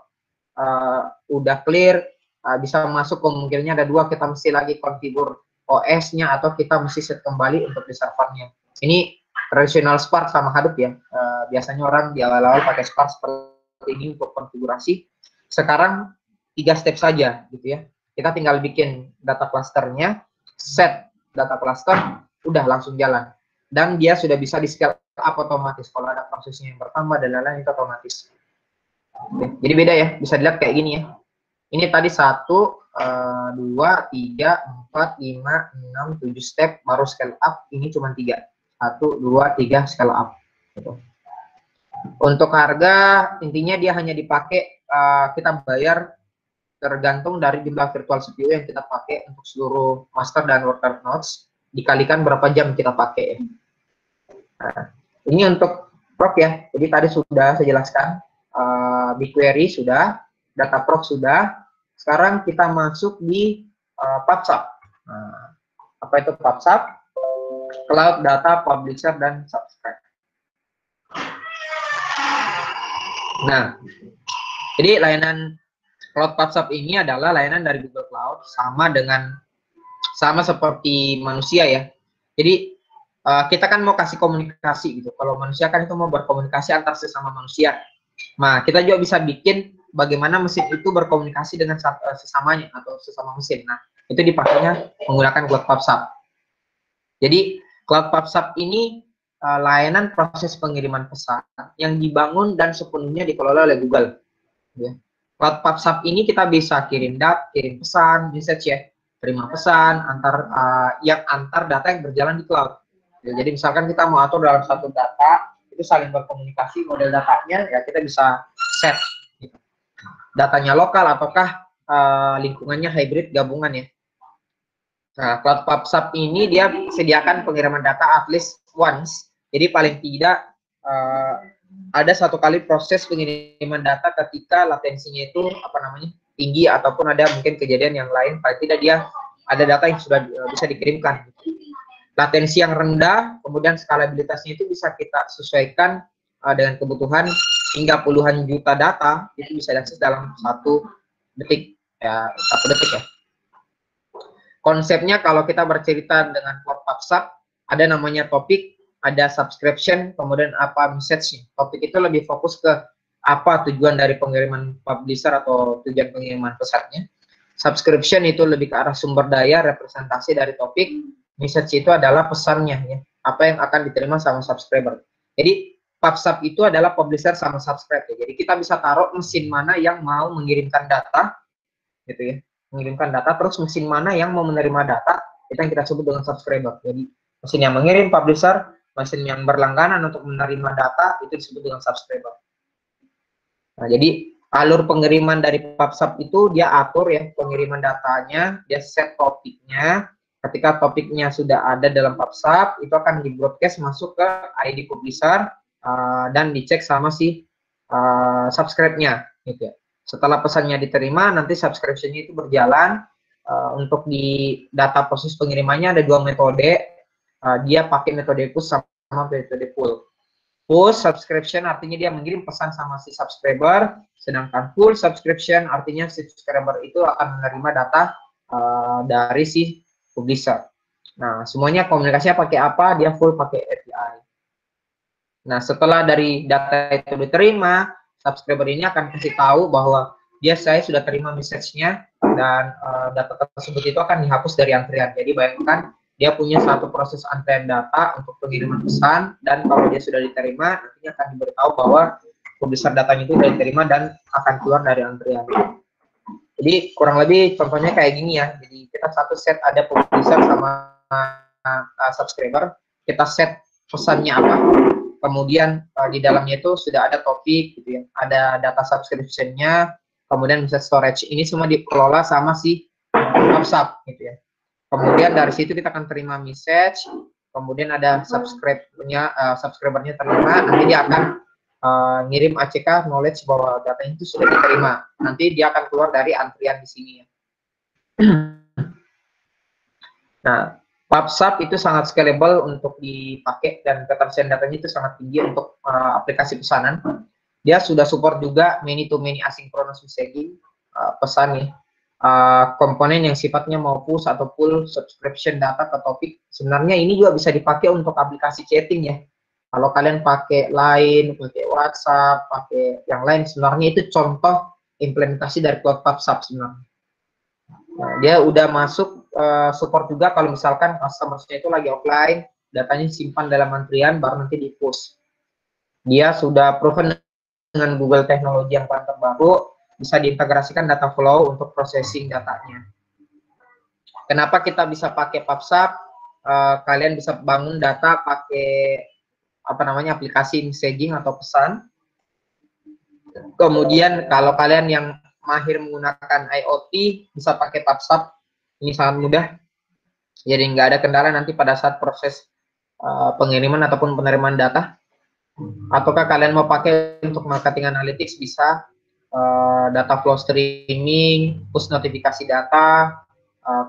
udah clear, bisa masuk kemungkinannya ada dua, kita mesti lagi konfigur OS-nya atau kita mesti set kembali untuk di servernya. Ini tradisional Spark sama Hadoop ya. Biasanya orang di awal-awal pakai Spark seperti ini untuk konfigurasi. Sekarang 3 step saja gitu ya. Kita tinggal bikin data clusternya, set data cluster, udah langsung jalan. Dan dia sudah bisa di scale up otomatis. Kalau ada prosesnya yang bertambah dan lain-lain itu otomatis. Oke. Jadi beda ya, bisa dilihat kayak gini ya. Ini tadi 1, 2, 3, 4, 5, 6, 7 step baru scale up. Ini cuma 3. 1, 2, 3 scale up. Gitu. Untuk harga intinya dia hanya dipakai, kita bayar tergantung dari jumlah virtual CPU yang kita pakai untuk seluruh master dan worker nodes, dikalikan berapa jam kita pakai. Nah, ini untuk proc ya. Jadi tadi sudah saya jelaskan, BigQuery sudah, data proc sudah. Sekarang kita masuk di PubSub. Nah, apa itu PubSub? Cloud Data Publisher dan Subscribe. Nah, jadi layanan Cloud PubSub ini adalah layanan dari Google Cloud, sama seperti manusia ya. Jadi kita kan mau kasih komunikasi gitu. Kalau manusia kan itu mau berkomunikasi antar sesama manusia. Nah, kita juga bisa bikin bagaimana mesin itu berkomunikasi dengan sesamanya atau sesama mesin. Nah, itu dipakainya menggunakan Cloud PubSub. Jadi Cloud PubSub ini layanan proses pengiriman pesan yang dibangun dan sepenuhnya dikelola oleh Google. Ya. Cloud PubSub ini kita bisa kirim pesan, message ya, terima pesan, antar data yang berjalan di cloud. Ya, jadi misalkan kita mau atur dalam satu data, itu saling berkomunikasi, model datanya ya kita bisa set. Gitu. Datanya lokal ataukah lingkungannya hybrid gabungan ya. Nah, Cloud PubSub ini dia sediakan pengiriman data at least once. Jadi paling tidak ada satu kali proses pengiriman data ketika latensinya itu tinggi ataupun ada mungkin kejadian yang lain. Paling tidak dia ada data yang sudah bisa dikirimkan. Latensi yang rendah, kemudian skalabilitasnya itu bisa kita sesuaikan dengan kebutuhan hingga puluhan juta data itu bisa diakses dalam 1 detik ya, 1 detik ya. Konsepnya kalau kita bercerita dengan Cloud PubSub, ada namanya topik, ada subscription, kemudian apa message-nya. Topik itu lebih fokus ke apa tujuan dari pengiriman publisher atau tujuan pengiriman pesannya. Subscription itu lebih ke arah sumber daya, representasi dari topik. Message itu adalah pesannya, ya, apa yang akan diterima sama subscriber. Jadi PubSub itu adalah publisher sama subscribe. Ya. Jadi kita bisa taruh mesin mana yang mau mengirimkan data, gitu ya. Mengirimkan data, terus mesin mana yang mau menerima data, itu yang kita sebut dengan subscriber. Jadi mesin yang mengirim publisher, mesin yang berlangganan untuk menerima data, itu disebut dengan subscriber. Nah, jadi alur pengiriman dari PubSub itu dia atur ya, pengiriman datanya, dia set topiknya. Ketika topiknya sudah ada dalam PubSub, itu akan di broadcast masuk ke ID publisher dan dicek sama si subscribe-nya, gitu ya. Setelah pesannya diterima, nanti subscription-nya itu berjalan. Untuk di data proses pengirimannya ada 2 metode. Dia pakai metode push sama metode pull. Push subscription artinya dia mengirim pesan sama si subscriber, sedangkan pull subscription artinya si subscriber itu akan menerima data dari si publisher. Nah, semuanya komunikasinya pakai apa? Dia full pakai API. Nah, setelah dari data itu diterima, subscriber ini akan kasih tahu bahwa saya sudah terima message-nya dan data tersebut itu akan dihapus dari antrian. Jadi bayangkan dia punya satu proses antrian data untuk pengiriman pesan, dan kalau dia sudah diterima, nantinya akan diberitahu bahwa publisher datanya itu sudah diterima dan akan keluar dari antrian. Jadi kurang lebih contohnya kayak gini ya. Jadi kita satu set ada publisher user sama subscriber, kita set pesannya apa, kemudian di dalamnya itu sudah ada topik gitu ya, ada data subscription-nya, kemudian bisa storage. Ini semua dikelola sama si WhatsApp gitu ya. Kemudian dari situ kita akan terima message, kemudian ada subscribernya terima, nanti dia akan ngirim ACK knowledge bahwa data itu sudah diterima. Nanti dia akan keluar dari antrian di sini ya. Nah, WhatsApp itu sangat scalable untuk dipakai dan ketersediaan datanya itu sangat tinggi untuk aplikasi pesanan. Dia sudah support juga many-to-many asynchronous messaging, pesan ya. Komponen yang sifatnya mau push atau pull subscription data ke topik. Sebenarnya ini juga bisa dipakai untuk aplikasi chatting ya. Kalau kalian pakai Line, pakai WhatsApp, pakai yang lain, sebenarnya itu contoh implementasi dari Cloud WhatsApp sebenarnya. Nah, dia udah masuk support juga kalau misalkan customer-nya itu lagi offline, datanya simpan dalam antrian, baru nanti di-push. Dia sudah proven dengan Google teknologi yang paling terbaru, bisa diintegrasikan data flow untuk processing datanya. Kenapa kita bisa pakai WhatsApp? Kalian bisa bangun data pakai aplikasi messaging atau pesan. Kemudian kalau kalian yang mahir menggunakan IoT bisa pakai WhatsApp, ini sangat mudah. Jadi nggak ada kendala nanti pada saat proses pengiriman ataupun penerimaan data. Ataukah kalian mau pakai untuk marketing analytics, bisa data flow streaming, push notifikasi data,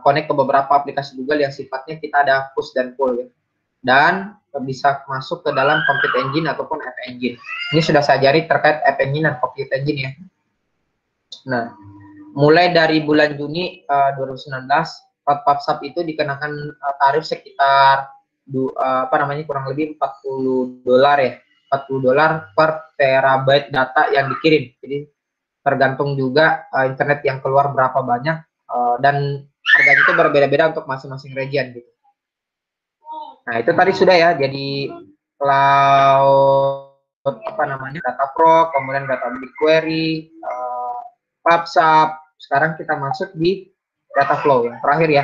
connect ke beberapa aplikasi Google yang sifatnya kita ada push dan pull ya. Dan bisa masuk ke dalam Compute Engine ataupun App Engine. Ini sudah saya ajari terkait App Engine dan Compute Engine ya. Nah, mulai dari bulan Juni 2019, WhatsApp itu dikenakan tarif sekitar kurang lebih $40 ya. $40 per terabyte data yang dikirim. Jadi tergantung juga internet yang keluar berapa banyak, dan harganya itu berbeda-beda untuk masing-masing region gitu. Nah, itu tadi sudah ya, jadi cloud data pro, kemudian data BigQuery, WhatsApp. Sekarang kita masuk di data flow yang terakhir ya,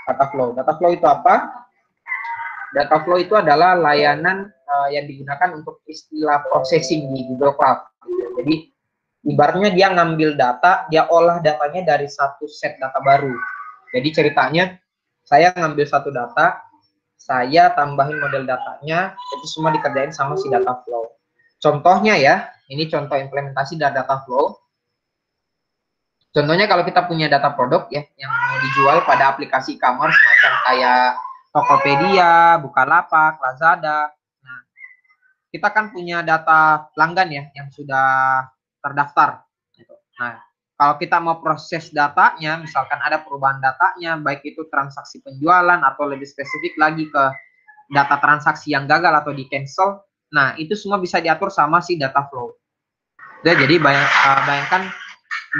data flow. Data flow itu apa? Data flow itu adalah layanan yang digunakan untuk istilah processing di Google Cloud. Jadi ibaratnya dia ngambil data, dia olah datanya dari satu set data baru. Jadi ceritanya saya ngambil satu data, saya tambahin model datanya, itu semua dikerjain sama si data flow. Contohnya ya, ini contoh implementasi dari data flow. Contohnya kalau kita punya data produk ya, yang mau dijual pada aplikasi e-commerce macam kayak Tokopedia, Bukalapak, Lazada. Nah, kita kan punya data pelanggan ya, yang sudah terdaftar. Nah, kalau kita mau proses datanya, misalkan ada perubahan datanya, baik itu transaksi penjualan atau lebih spesifik lagi ke data transaksi yang gagal atau di cancel, nah itu semua bisa diatur sama si data flow. Jadi bayangkan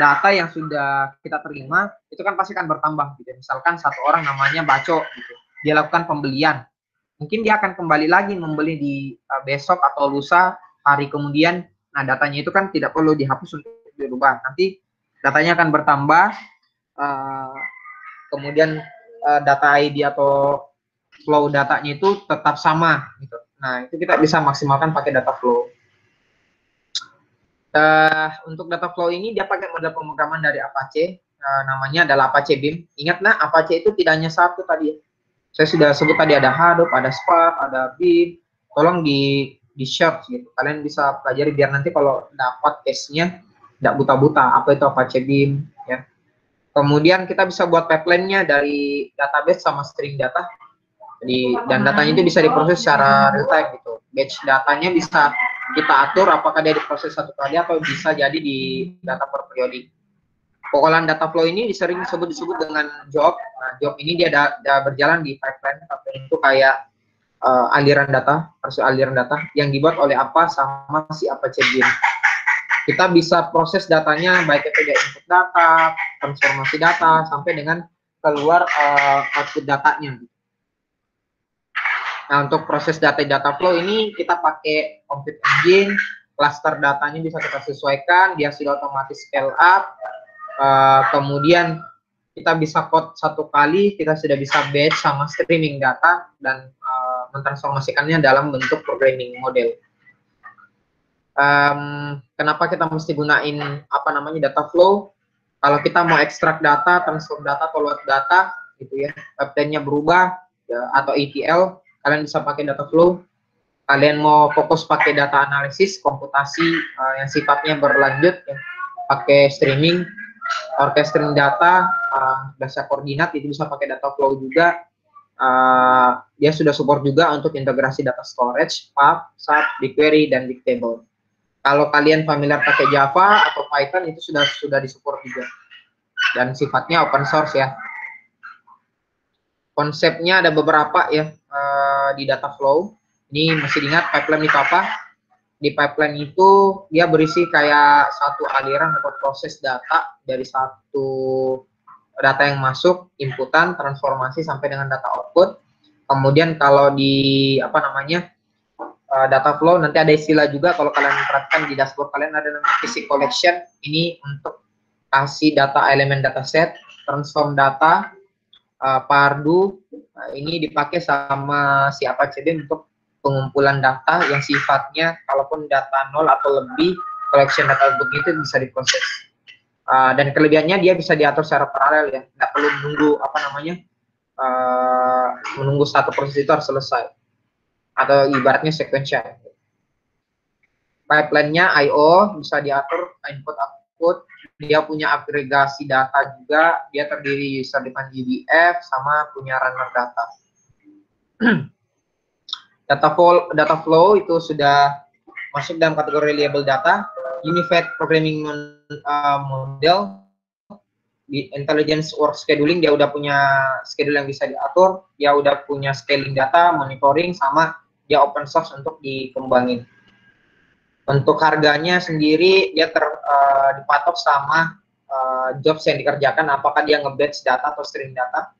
data yang sudah kita terima itu kan pasti akan bertambah gitu. Misalkan satu orang namanya Baco gitu, dia lakukan pembelian, mungkin dia akan kembali lagi membeli di besok atau lusa hari kemudian. Nah, datanya itu kan tidak perlu dihapus untuk dirubah, nanti datanya akan bertambah, kemudian data ID atau flow datanya itu tetap sama gitu. Nah, itu kita bisa maksimalkan pakai data flow. Untuk data flow ini dia pakai model pemrograman dari Apache, namanya adalah Apache Beam. Ingat nah, Apache itu tidak hanya satu tadi. Saya sudah sebut tadi ada Hadoop, ada Spark, ada Beam. Tolong di search gitu. Kalian bisa pelajari biar nanti kalau dapat case-nya tidak buta-buta apa itu Apache Beam ya. Kemudian kita bisa buat pipeline-nya dari database sama string data. Jadi, dan datanya itu bisa diproses secara real time gitu. Batch datanya bisa kita atur apakah dia diproses satu kali atau bisa jadi di data per periodik. Pengolahan data flow ini sering disebut dengan job. Nah, job ini dia ada berjalan di pipeline. Pipeline itu kayak aliran data yang dibuat oleh apa sama si Apache Beam. Kita bisa proses datanya baik itu dari input data, transformasi data, sampai dengan keluar output datanya. Nah, untuk proses data flow ini kita pakai Compute Engine, cluster datanya bisa kita sesuaikan, dia sudah otomatis scale up, kemudian kita bisa code satu kali, kita sudah bisa batch sama streaming data dan mentransformasikannya dalam bentuk programming model. Kenapa kita mesti gunain apa namanya data flow? Kalau kita mau ekstrak data, transform data, atau load data, gitu ya, pipeline-nya berubah ya, atau ETL, kalian bisa pakai data flow. Kalian mau fokus pakai data analisis, komputasi yang sifatnya berlanjut, ya, pakai streaming, orkestring data, dasar koordinat, itu bisa pakai data flow juga. Dia sudah support juga untuk integrasi data storage, PAB, SAP, BigQuery, dan Bigtable. Kalau kalian familiar pakai Java atau Python, itu sudah disupport juga. Dan sifatnya open source ya. Konsepnya ada beberapa ya di data flow. Ini mesti diingat pipeline itu apa? Di pipeline itu dia berisi kayak satu aliran atau proses data dari satu data yang masuk, inputan, transformasi sampai dengan data output. Kemudian kalau di apa namanya data flow nanti ada istilah juga kalau kalian perhatikan di dashboard kalian ada namanya physics collection. Ini untuk kasih data elemen dataset, transform data, Pardu, ini dipakai sama si APCD untuk pengumpulan data yang sifatnya kalaupun data 0 atau lebih, collection data begitu bisa diproses. Dan kelebihannya dia bisa diatur secara paralel ya, nggak perlu menunggu apa namanya menunggu satu proses itu harus selesai, atau ibaratnya sequential. Pipeline-nya I/O bisa diatur input output. Dia punya agregasi data juga, dia terdiri user defined GDF sama punya runner data. Data flow itu sudah masuk dalam kategori reliable data. Unified programming model, di intelligence work scheduling dia udah punya schedule yang bisa diatur, dia udah punya scaling data, monitoring, sama dia open source untuk dikembangin. Untuk harganya sendiri dia dipatok sama jobs yang dikerjakan, apakah dia nge-batch data atau stream data,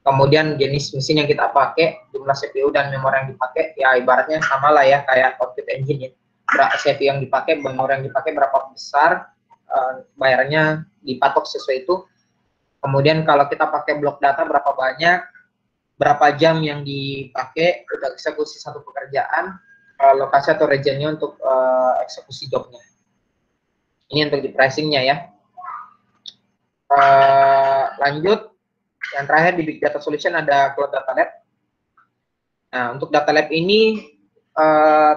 kemudian jenis mesin yang kita pakai, jumlah CPU dan memori yang dipakai, ya ibaratnya sama lah ya kayak compute engine ya. Berapa CPU yang dipakai, memori yang dipakai berapa besar, bayarnya dipatok sesuai itu. Kemudian kalau kita pakai blok data berapa banyak, berapa jam yang dipakai untuk eksekusi satu pekerjaan, lokasi atau regionnya untuk eksekusi jobnya. Ini untuk di pricingnya ya. Lanjut, yang terakhir di Big Data Solution ada Cloud Data Lab. Nah, untuk Data Lab ini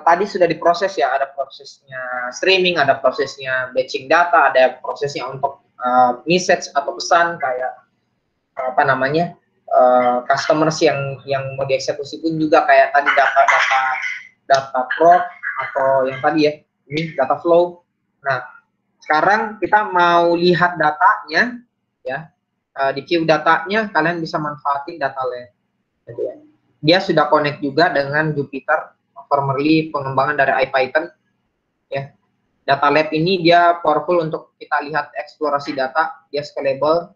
tadi sudah diproses ya, ada prosesnya streaming, ada prosesnya batching data, ada prosesnya untuk message atau pesan kayak apa namanya customers yang mau dieksekusi pun juga kayak tadi data prop atau yang tadi ya ini data flow. Nah sekarang kita mau lihat datanya ya, di view datanya kalian bisa manfaatin data lab gitu ya. Dia sudah connect juga dengan Jupyter, formerly pengembangan dari IPython ya. Data lab ini dia powerful untuk kita lihat eksplorasi data, dia scalable,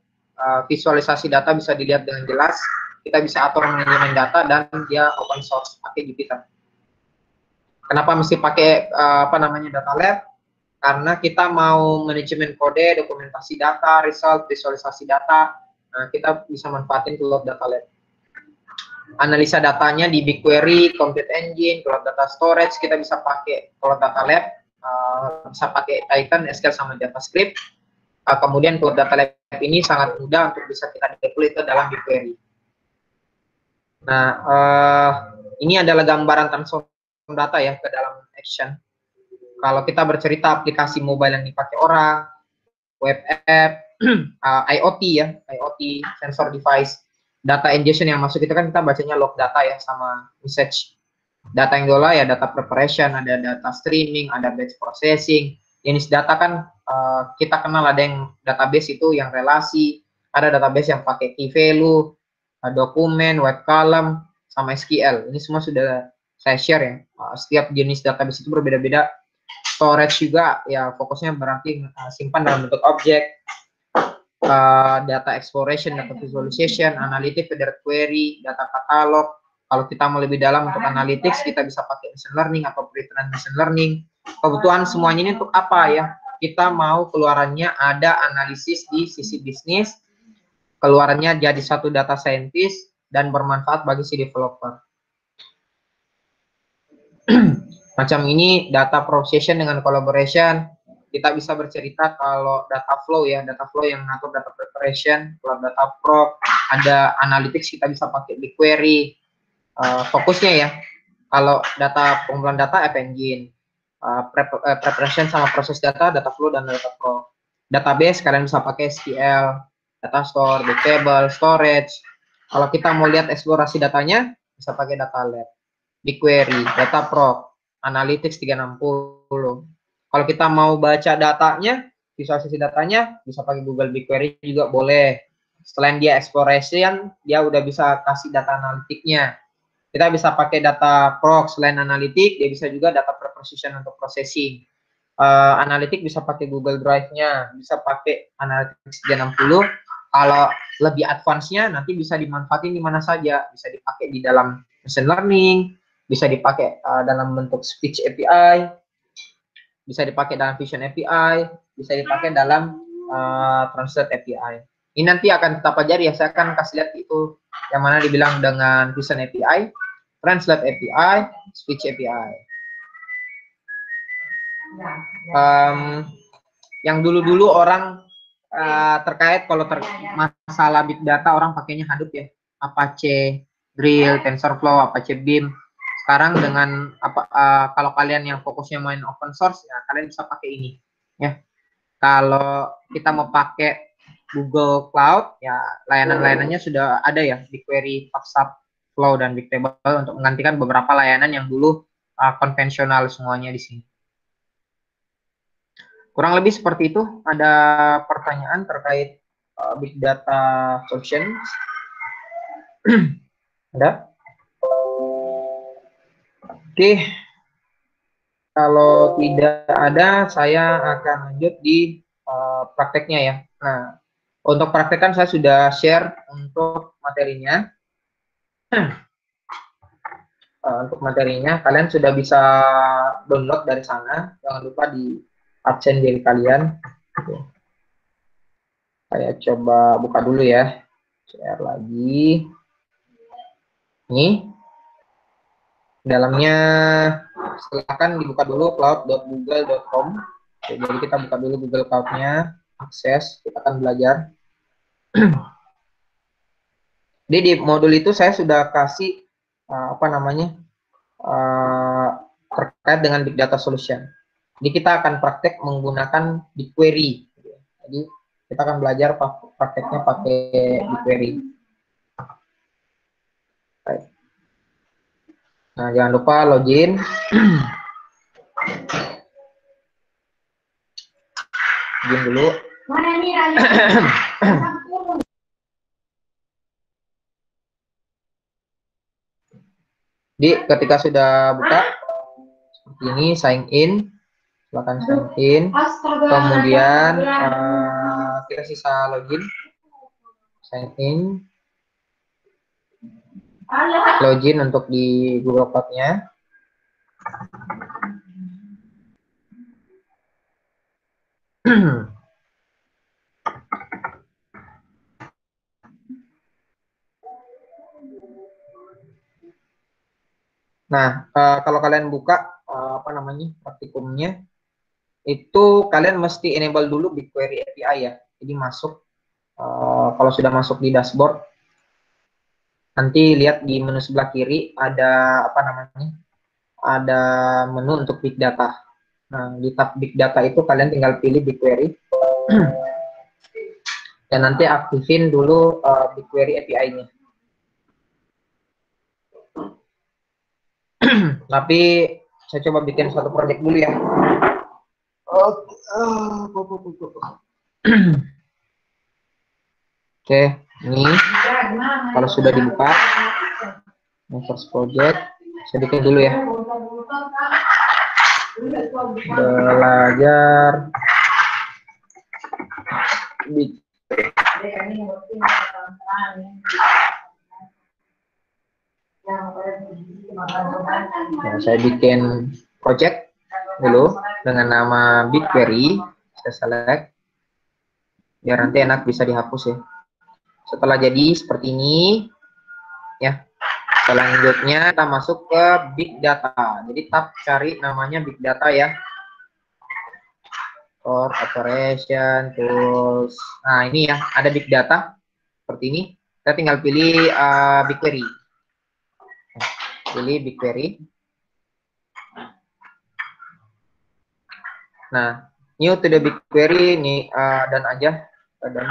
visualisasi data bisa dilihat dengan jelas, kita bisa atur manajemen data, dan dia open source pakai Jupyter. Kenapa mesti pakai apa namanya data lab? Karena kita mau manajemen kode, dokumentasi data, result, visualisasi data, kita bisa manfaatin Cloud Data Lab. Analisa datanya di BigQuery, Compute Engine, Cloud Data Storage, kita bisa pakai Cloud Data Lab, bisa pakai Python, SQL, sama JavaScript. Kemudian Cloud Data Lab ini sangat mudah untuk bisa kita deploy itu dalam BigQuery. Nah, ini adalah gambaran transform data ya ke dalam action. Kalau kita bercerita aplikasi mobile yang dipakai orang, web app, IoT ya, IoT, sensor device, data ingestion yang masuk itu kan kita bacanya log data ya sama message. Data yang diolah ya data preparation, ada data streaming, ada batch processing. Jenis data kan kita kenal, ada yang database itu yang relasi, ada database yang pakai key value, dokumen, web column, sama SQL. Ini semua sudah saya share ya. Setiap jenis database itu berbeda-beda. Storage juga ya fokusnya berarti simpan dalam bentuk objek, data exploration, data visualization, analytic, direct query, data katalog. Kalau kita mau lebih dalam untuk analytics, kita bisa pakai machine learning atau pre-trained machine learning. Kebutuhan semuanya ini untuk apa ya? Kita mau keluarannya ada analisis di sisi bisnis, keluarannya jadi satu data scientist dan bermanfaat bagi si developer. Macam ini data procession dengan collaboration. Kita bisa bercerita kalau data flow ya, data flow yang ngatur data preparation, kalau data prop, ada analytics kita bisa pakai BigQuery. Fokusnya ya, kalau data pengumpulan data App Engine, preparation sama proses data flow dan data prop. Database kalian bisa pakai SQL, data store, big table, storage. Kalau kita mau lihat eksplorasi datanya, bisa pakai data lab, BigQuery, data prop, analytics 360. Kalau kita mau baca datanya, visualisasi datanya, bisa pakai Google BigQuery juga boleh. Selain dia exploration, dia udah bisa kasih data analitiknya. Kita bisa pakai data proc selain analitik, dia bisa juga data preprocessing untuk processing. Analitik bisa pakai Google Drive-nya, bisa pakai Analytics 360. Kalau lebih advance-nya nanti bisa dimanfaatin di mana saja, bisa dipakai di dalam machine learning, bisa dipakai dalam bentuk speech API, bisa dipakai dalam Vision API, bisa dipakai dalam Translate API. Ini nanti akan kita pelajari ya, saya akan kasih lihat itu yang mana dibilang dengan Vision API, Translate API, Speech API. Yang dulu-dulu orang terkait kalau masalah big data orang pakainya Hadoop ya, Apache Drill, TensorFlow, Apache Beam. Sekarang dengan kalau kalian yang fokusnya main open source ya kalian bisa pakai ini ya. Kalau kita mau pakai Google Cloud ya layanan-layanannya sudah ada ya, BigQuery, PubSub, Flow dan Bigtable untuk menggantikan beberapa layanan yang dulu konvensional semuanya di sini. Kurang lebih seperti itu. Ada pertanyaan terkait Big Data Solutions? Ada? Oke, kalau tidak ada, saya akan lanjut di prakteknya ya. Nah, untuk praktek kan saya sudah share untuk materinya. Untuk materinya, kalian sudah bisa download dari sana. Jangan lupa di absen diri kalian. Saya coba buka dulu ya. Share lagi. Ini. Dalamnya silakan dibuka dulu cloud.google.com. Jadi kita buka dulu Google Cloud-nya, akses, kita akan belajar. Jadi di modul itu saya sudah kasih terkait dengan Big Data Solution. Jadi kita akan praktek menggunakan BigQuery. Jadi kita akan belajar prakteknya pakai BigQuery. Baik. Nah, jangan lupa login. Login dulu. Jadi ketika sudah buka seperti ini, sign in, silakan sign in. Kemudian kita sisa login, sign in, login untuk di Google Cloud-nya. Nah, kalau kalian buka praktikumnya, itu kalian mesti enable dulu BigQuery API ya. Jadi masuk, kalau sudah masuk di dashboard, nanti lihat di menu sebelah kiri ada ada menu untuk Big Data. Nah, di tab Big Data itu kalian tinggal pilih BigQuery. Dan nanti aktifin dulu BigQuery API-nya. Tapi saya coba bikin satu project dulu ya. Oke, ini kalau sudah dibuka, first project, saya bikin dulu ya. Belajar Nah, saya bikin project dulu dengan nama BigQuery. Saya select biar nanti enak bisa dihapus ya. Setelah jadi seperti ini, ya. Selanjutnya kita masuk ke big data. Jadi tab cari namanya big data ya. For operation tools. Nah ini ya, ada big data seperti ini. Kita tinggal pilih BigQuery. Pilih BigQuery. Nah, new to the BigQuery ini dan aja dan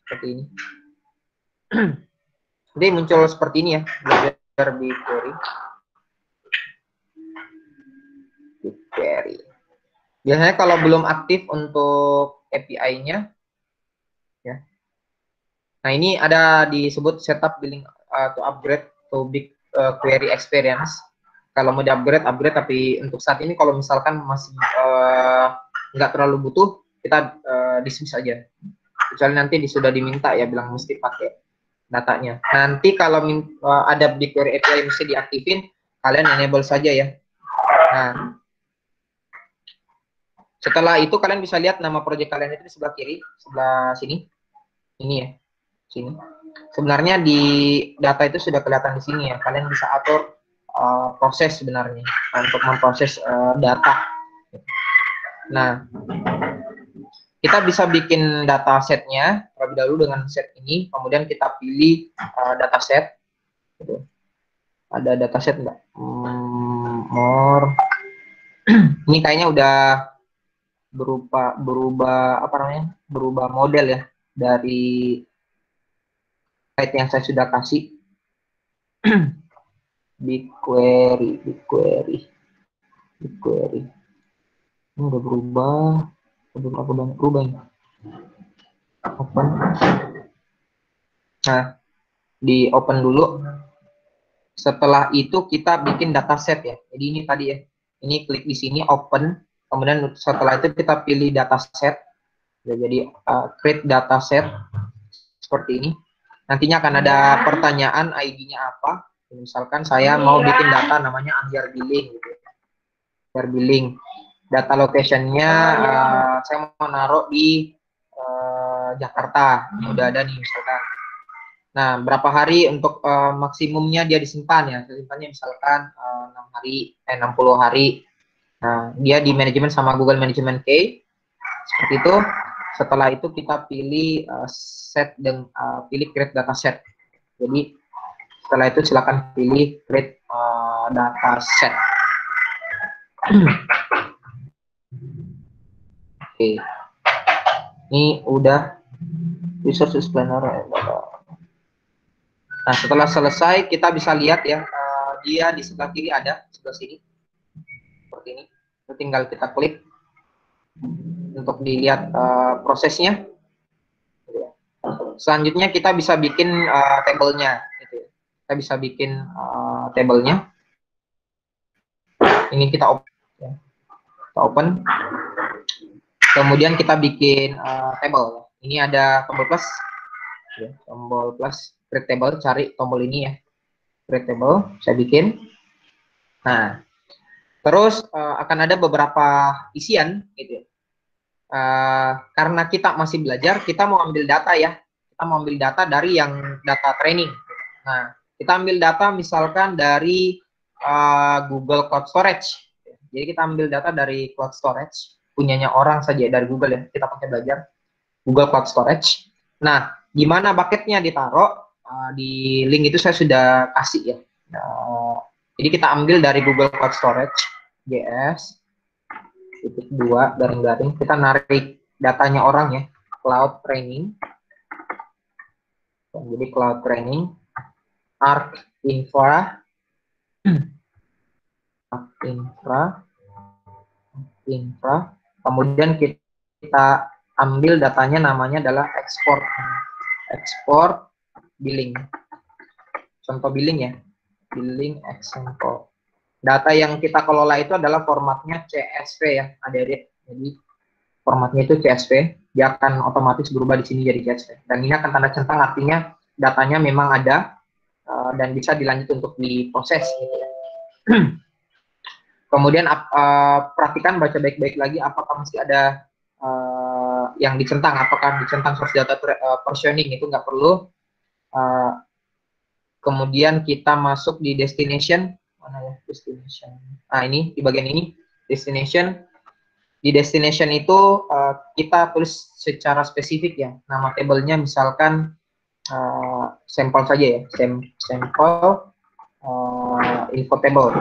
seperti ini. Jadi muncul seperti ini ya, belajar BigQuery. BigQuery. Biasanya kalau belum aktif untuk API-nya, ya. Nah ini ada disebut setup billing to upgrade to BigQuery experience. Kalau mau di-upgrade, upgrade. Tapi untuk saat ini kalau misalkan masih nggak terlalu butuh, kita dismiss aja. Kecuali nanti sudah diminta ya, bilang mesti pakai datanya. Nanti kalau ada BigQuery API mesti diaktifin, kalian enable saja ya. Nah, setelah itu kalian bisa lihat nama project kalian itu di sebelah kiri, sebelah sini. Ini ya, sini. Sebenarnya di data itu sudah kelihatan di sini ya. Kalian bisa atur proses sebenarnya untuk memproses data. Nah, kita bisa bikin data setnya terlebih dahulu dengan set ini, kemudian kita pilih data set. Gitu. Ada data set enggak? More. Ini kayaknya udah berubah apa namanya? Berubah model ya dari site yang saya sudah kasih. BigQuery. Ini udah berubah. Udah berubah ini. Open. Nah, di open dulu. Setelah itu kita bikin dataset ya. Jadi ini tadi ya. Ini klik di sini open. Kemudian setelah itu kita pilih dataset. Jadi create dataset seperti ini. Nantinya akan ada pertanyaan ID-nya apa. Misalkan saya mau bikin data namanya Anjar Billing gitu. Anjar Billing. Data location-nya saya mau naruh di Jakarta. Udah ada nih misalkan. Nah, berapa hari untuk maksimumnya dia disimpan ya? Simpannya misalkan 6 hari, 60 hari. Nah, dia di manajemen sama Google Management Key. Seperti itu. Setelah itu kita pilih set dan pilih create data set. Jadi setelah itu silakan pilih create data set. Oke. Ini udah resource explainer. Nah, setelah selesai kita bisa lihat ya, dia di sebelah kiri ada, sebelah sini. Seperti ini. Tinggal kita klik untuk dilihat prosesnya. Selanjutnya kita bisa bikin tabelnya. Gitu. Kita bisa bikin tabelnya. Ini kita open. Ya. Kita open. Kemudian kita bikin table. Ini ada tombol plus. Ya, tombol plus, create table, cari tombol ini ya. Create table, saya bikin. Nah, terus akan ada beberapa isian gitu ya. Karena kita masih belajar, kita mau ambil data ya. Kita mau ambil data dari yang data training. Nah, kita ambil data misalkan dari Google Cloud Storage. Jadi kita ambil data dari Cloud Storage, punyanya orang saja dari Google ya. Kita pakai belajar Google Cloud Storage. Nah, gimana bucketnya ditaruh? Di link itu saya sudah kasih ya. Jadi kita ambil dari Google Cloud Storage, JS, titik 2, garing-garing. Kita narik datanya orang ya, Cloud Training. Jadi Cloud Training, Arc Infra, kemudian kita ambil datanya, namanya adalah export billing. Contoh billing ya, billing example. Data yang kita kelola itu adalah formatnya CSV ya, adik-adik. Jadi formatnya itu CSV, dia akan otomatis berubah di sini jadi CSV. Dan ini akan tanda centang, artinya datanya memang ada dan bisa dilanjut untuk diproses. Kemudian perhatikan, baca baik-baik lagi apakah masih ada yang dicentang, apakah dicentang source data versioning, itu nggak perlu. Kemudian kita masuk di destination, mana ya destination? Ini di bagian ini destination. Di destination itu kita tulis secara spesifik ya, nama tabelnya misalkan sampel saja ya, sampel info table.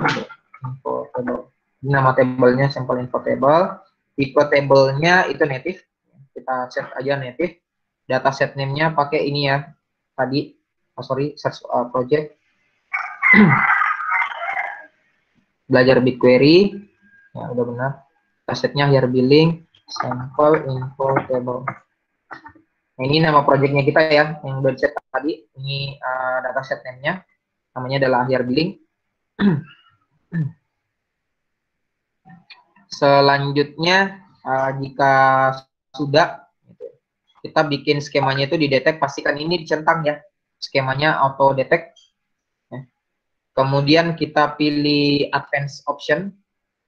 Info table. Nama tabelnya sampel info table. Tipe tabelnya itu native. Kita set aja native. Data set name-nya pakai ini ya. Tadi, search project. Belajar BigQuery. Ya, udah benar. Datasetnya here billing, sample info table. Nah, ini nama projectnya kita ya, yang udah set tadi. Ini dataset name-nya. Namanya adalah here billing. Selanjutnya, jika sudah, kita bikin skemanya itu di detect, pastikan ini dicentang ya, skemanya auto detect. Kemudian kita pilih advanced option,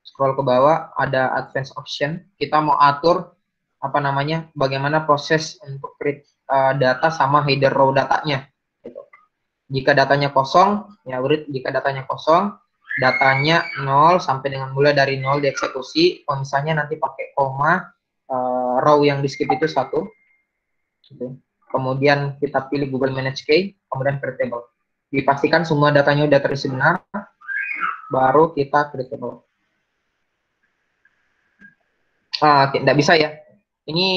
scroll ke bawah, ada advanced option, kita mau atur, bagaimana proses untuk create data sama header row datanya. Jika datanya kosong, ya jika datanya kosong, datanya 0 sampai dengan mulai dari 0 dieksekusi. Kalau misalnya nanti pakai koma, row yang di skip itu 1. Kemudian kita pilih Google Manage Key, kemudian create table. Dipastikan semua datanya udah terisi benar, baru kita create table. Tidak bisa ya. Ini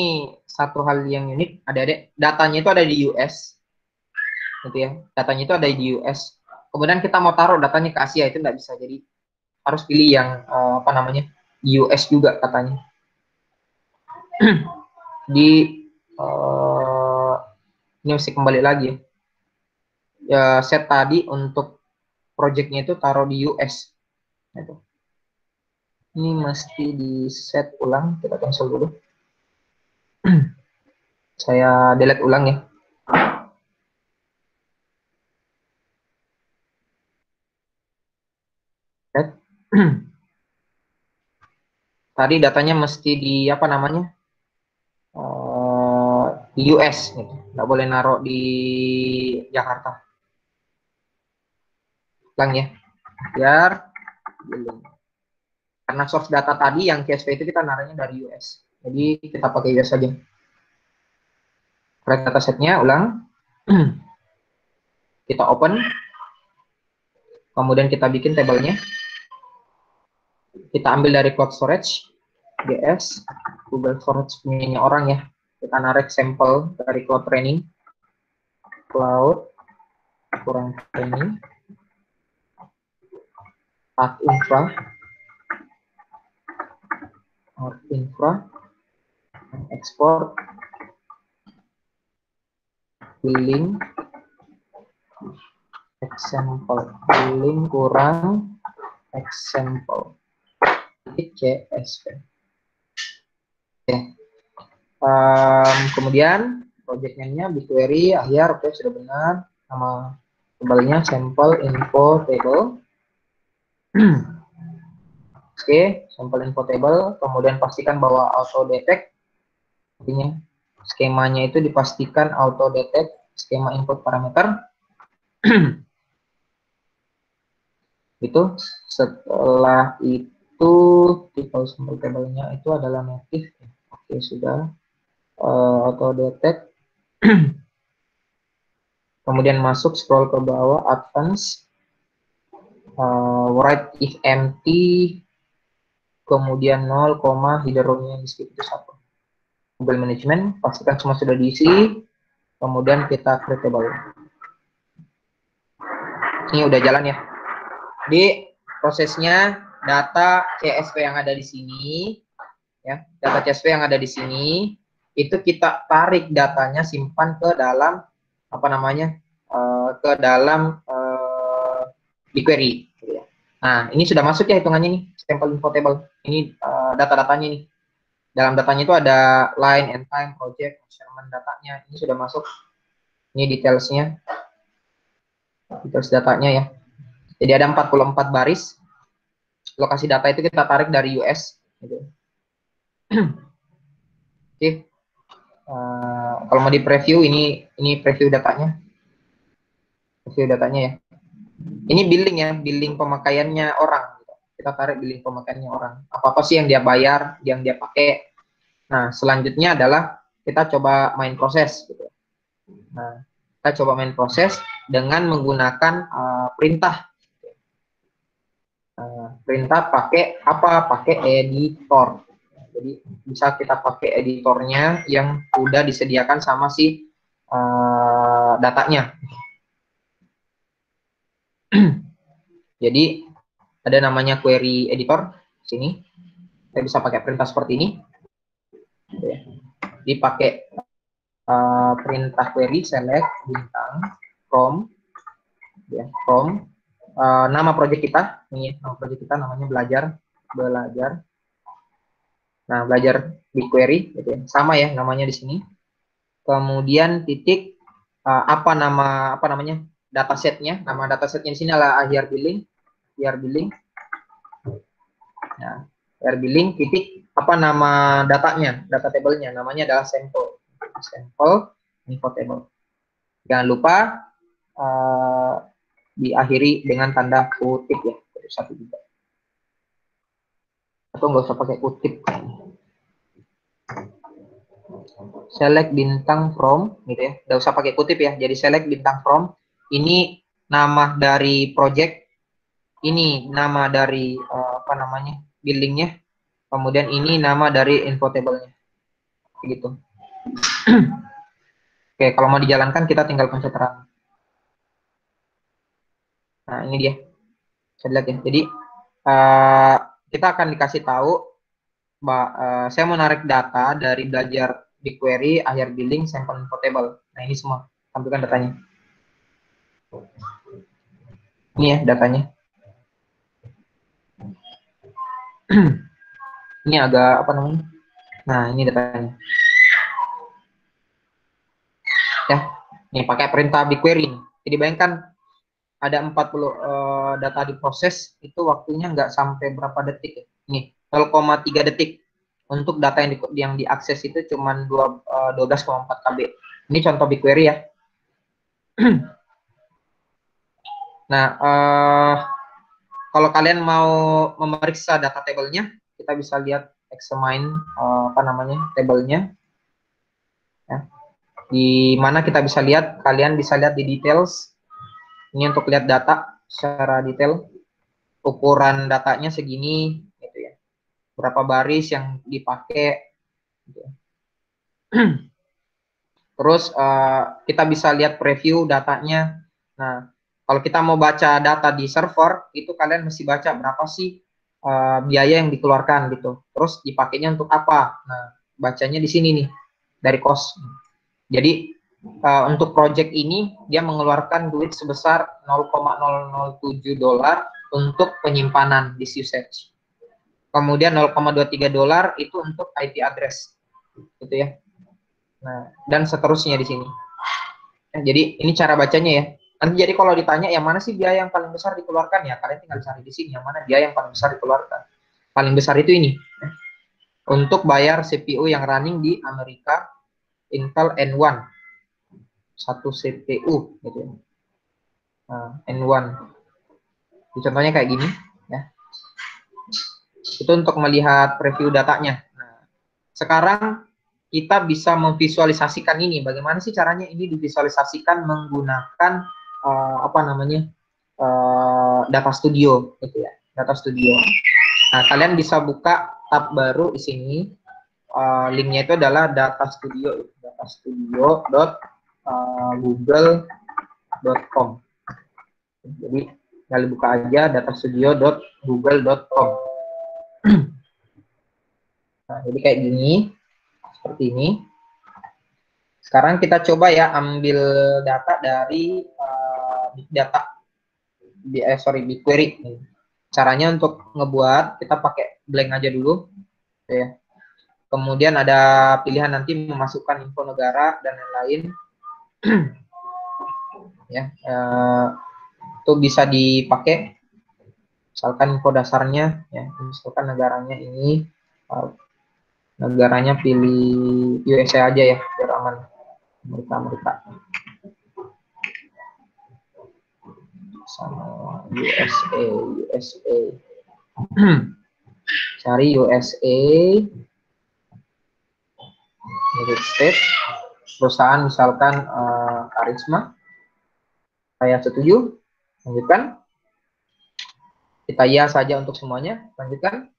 satu hal yang unik, adik-adik. Datanya itu ada di US. Gitu ya. Datanya itu ada di US. Kemudian kita mau taruh datanya ke Asia, itu nggak bisa. Jadi harus pilih yang US juga katanya. Ini mesti kembali lagi ya. Set tadi untuk projectnya itu taruh di US. Gitu. Ini mesti di set ulang, kita cancel dulu. Saya delete ulang ya. Tadi datanya mesti di di US gitu. Nggak boleh naruh di Jakarta. Ulang ya. Biar karena source data tadi yang CSV itu kita naruhnya dari US. Jadi kita pakai US saja. Create datasetnya ulang. Kita open. Kemudian kita bikin tabelnya. Kita ambil dari cloud storage. GS. Google Storage punya orang ya. Kita narik sampel dari cloud training. Cloud. Kurang training. Path infra. Export. Billing. Example. Billing kurang example. CSV. Oke. Kemudian project name-nya BigQuery, akhir, oke, sudah benar. Nama tabelnya sampel info table. Oke, sampel info table. Kemudian pastikan bahwa auto detect. Artinya skemanya itu dipastikan auto detect skema input parameter. Itu setelah itu tipe sampel tabelnya itu adalah native. Oke, sudah auto detect. Kemudian masuk, scroll ke bawah, advance, write if empty, kemudian 0, header row-nya di skip itu 1. Google Management, pastikan semua sudah diisi, kemudian kita create table. Ini udah jalan ya. Di prosesnya data CSV yang ada di sini, ya, data CSV yang ada di sini, itu kita tarik datanya, simpan ke dalam BigQuery. Nah, ini sudah masuk ya hitungannya nih, sampel info table. Ini data-datanya nih. Dalam datanya itu ada line and time, project, measurement datanya. Ini sudah masuk. Ini detailsnya. Details datanya ya. Jadi ada 44 baris. Lokasi data itu kita tarik dari US. Gitu. Oke. Kalau mau di preview, ini preview datanya. review datanya ya. Ini billing ya, billing pemakaiannya orang. Kita tarik billing pemakaiannya orang. Apa-apa sih yang dia bayar, yang dia pakai. Nah, selanjutnya adalah kita coba main proses. Gitu. Nah, kita coba main proses dengan menggunakan perintah. Perintah pakai apa? Pakai editor. Jadi bisa kita pakai editornya yang udah disediakan sama si datanya. Jadi ada namanya query editor sini. Kita bisa pakai perintah seperti ini. Dipakai perintah query select bintang from ya from nama project kita ini nama project kita namanya belajar. Nah, belajar BigQuery gitu ya. Sama ya namanya di sini. Kemudian titik apa namanya datasetnya. Nama datasetnya di sini adalah AHR billing. Nah, AHR billing titik apa nama datanya, data table-nya. Namanya adalah sampel info table. Jangan lupa diakhiri dengan tanda kutip ya, satu juga. Atau nggak usah pakai kutip. Select bintang from gitu ya, nggak usah pakai kutip ya. Jadi select bintang from, ini nama dari project, ini nama dari apa namanya billingnya, kemudian ini nama dari info table-nya gitu. Oke, kalau mau dijalankan kita tinggal pencet run. Nah, ini dia. Saya lihat ya. Jadi kita akan dikasih tahu saya mau narik data dari belajar BigQuery, akhir billing, sampel info table. Nah, ini semua. Tampilkan datanya. Ini ya datanya. Ini agak apa namanya? Nah, ini datanya. Ya, ini pakai perintah BigQuery. Jadi bayangkan ada 40 data diproses, itu waktunya nggak sampai berapa detik ya. Ini 0,3 detik. Untuk data yang diakses itu cuma 12,4 KB. Ini contoh BigQuery ya. Nah, kalau kalian mau memeriksa data table-nya, kita bisa lihat examine apa namanya table-nya. Ya. Di mana kita bisa lihat, kalian bisa lihat di details. Ini untuk lihat data secara detail. Ukuran datanya segini, gitu ya. Berapa baris yang dipakai. Gitu ya. Terus kita bisa lihat preview datanya. Nah, kalau kita mau baca data di server, itu kalian mesti baca berapa sih biaya yang dikeluarkan gitu. Terus dipakainya untuk apa? Nah, bacanya di sini nih, dari cost. Jadi untuk project ini dia mengeluarkan duit sebesar 0,007 dolar untuk penyimpanan disk usage. Kemudian 0,23 dolar itu untuk IP address, gitu ya. Nah, dan seterusnya di sini. Jadi ini cara bacanya ya. Nanti jadi kalau ditanya yang mana sih biaya yang paling besar dikeluarkan ya, kalian tinggal cari di sini yang mana biaya yang paling besar dikeluarkan. Paling besar itu ini. Untuk bayar CPU yang running di Amerika Intel N1 1 CPU gitu ya. Nah, N1. Contohnya kayak gini ya. Itu untuk melihat preview datanya. Nah, sekarang kita bisa memvisualisasikan ini. Bagaimana sih caranya ini divisualisasikan menggunakan apa namanya data studio, gitu ya, data studio. Nah, kalian bisa buka tab baru di sini. Linknya itu adalah datastudio.google.com. Jadi kalian buka aja datastudio.google.com. Nah, jadi kayak gini, seperti ini. Sekarang kita coba ya ambil data dari big data, BigQuery. Caranya untuk ngebuat, kita pakai blank aja dulu, ya. Kemudian ada pilihan nanti memasukkan info negara dan lain-lain, ya. Itu bisa dipakai. Misalkan info dasarnya, ya. Misalkan negaranya ini, negaranya pilih USA aja ya, biar aman. Amerika. sama USA. Cari USA, United States, perusahaan misalkan Karisma. Saya setuju. Lanjutkan. Kita ya saja untuk semuanya. Lanjutkan.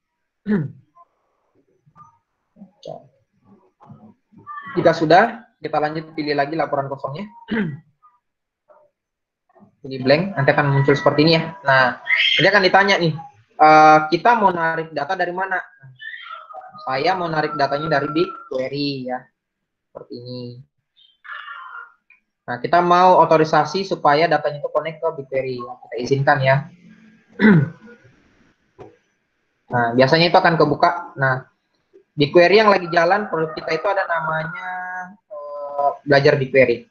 Jika sudah, kita lanjut pilih lagi laporan kosongnya. Pilih blank, nanti akan muncul seperti ini ya. Nah, ini akan ditanya nih, kita mau narik data dari mana? Saya mau narik datanya dari BigQuery ya, seperti ini. Nah, kita mau otorisasi supaya datanya itu connect ke BigQuery. Kita izinkan ya. Nah, biasanya itu akan kebuka. Nah, BigQuery yang lagi jalan, produk kita itu ada namanya belajar BigQuery.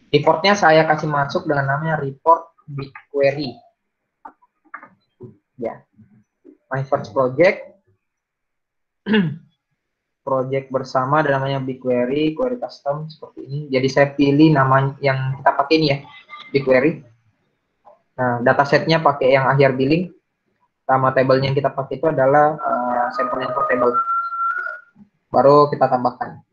Reportnya saya kasih masuk dengan namanya report BigQuery. Ya, my first project, project bersama dan namanya BigQuery, query custom seperti ini. Jadi saya pilih nama yang kita pakai ini ya, BigQuery. Nah, datasetnya pakai yang akhir billing. Sama tabelnya yang kita pakai itu adalah sampel info table. Baru kita tambahkan.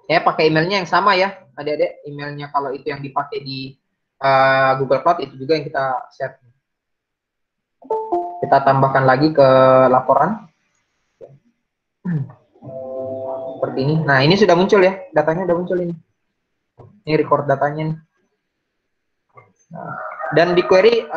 Ya, pakai emailnya yang sama ya, adik-adik. Emailnya kalau itu yang dipakai di Google Cloud, itu juga yang kita share. Kita tambahkan lagi ke laporan. Seperti ini. Nah, ini sudah muncul ya, datanya sudah muncul ini. Ini record datanya nih. Nah, dan di query,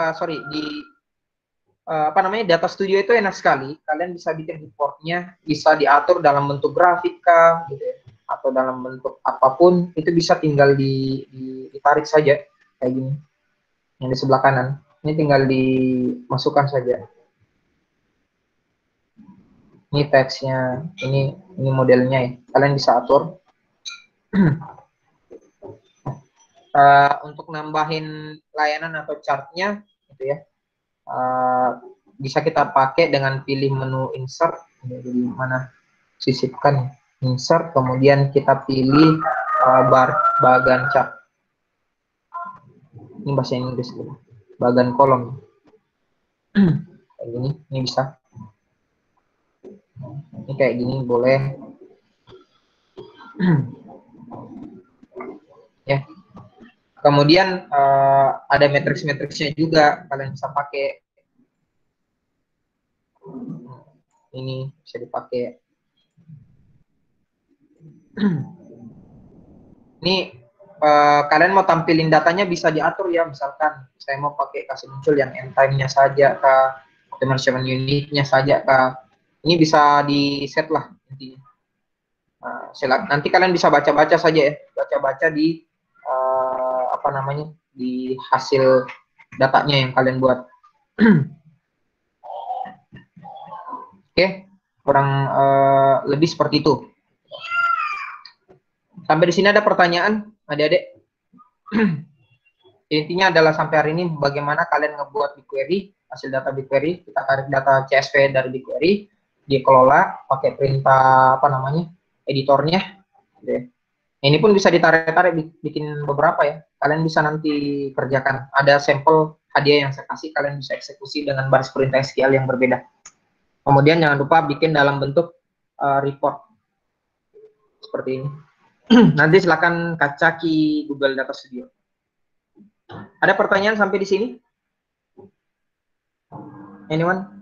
Data Studio itu enak sekali. Kalian bisa bikin reportnya, bisa diatur dalam bentuk grafik kah, gitu ya, atau dalam bentuk apapun, itu bisa tinggal ditarik saja kayak gini. Yang di sebelah kanan, ini tinggal dimasukkan saja. Ini teksnya, ini modelnya ya. Kalian bisa atur. Untuk nambahin layanan atau chartnya, gitu ya. Bisa kita pakai dengan pilih menu insert, jadi mana sisipkan insert, kemudian kita pilih bagan chart. Ini bahasa Inggris, bagan kolom. Kayak gini, ini bisa. Ini kayak gini boleh. Ya. Kemudian ada matriks-matriksnya juga, kalian bisa pakai. Ini bisa dipakai. Ini kalian mau tampilin datanya bisa diatur ya, misalkan saya mau pakai kasih muncul yang end time-nya saja kah, measurement unit-nya saja kah. Ini bisa di set lah intinya. Nanti kalian bisa baca-baca saja ya, baca-baca di di hasil datanya yang kalian buat. Oke, kurang lebih seperti itu. Sampai di sini ada pertanyaan, adik-adik? Intinya adalah sampai hari ini bagaimana kalian ngebuat BigQuery, hasil data BigQuery, kita tarik data CSV dari BigQuery, dikelola pakai perintah editornya. Ini pun bisa ditarik-tarik, bikin beberapa ya. Kalian bisa nanti kerjakan. Ada sampel hadiah yang saya kasih, kalian bisa eksekusi dengan baris perintah SQL yang berbeda. Kemudian jangan lupa bikin dalam bentuk report seperti ini. Nanti silakan kacaki Google Data Studio. Ada pertanyaan sampai di sini? Anyone?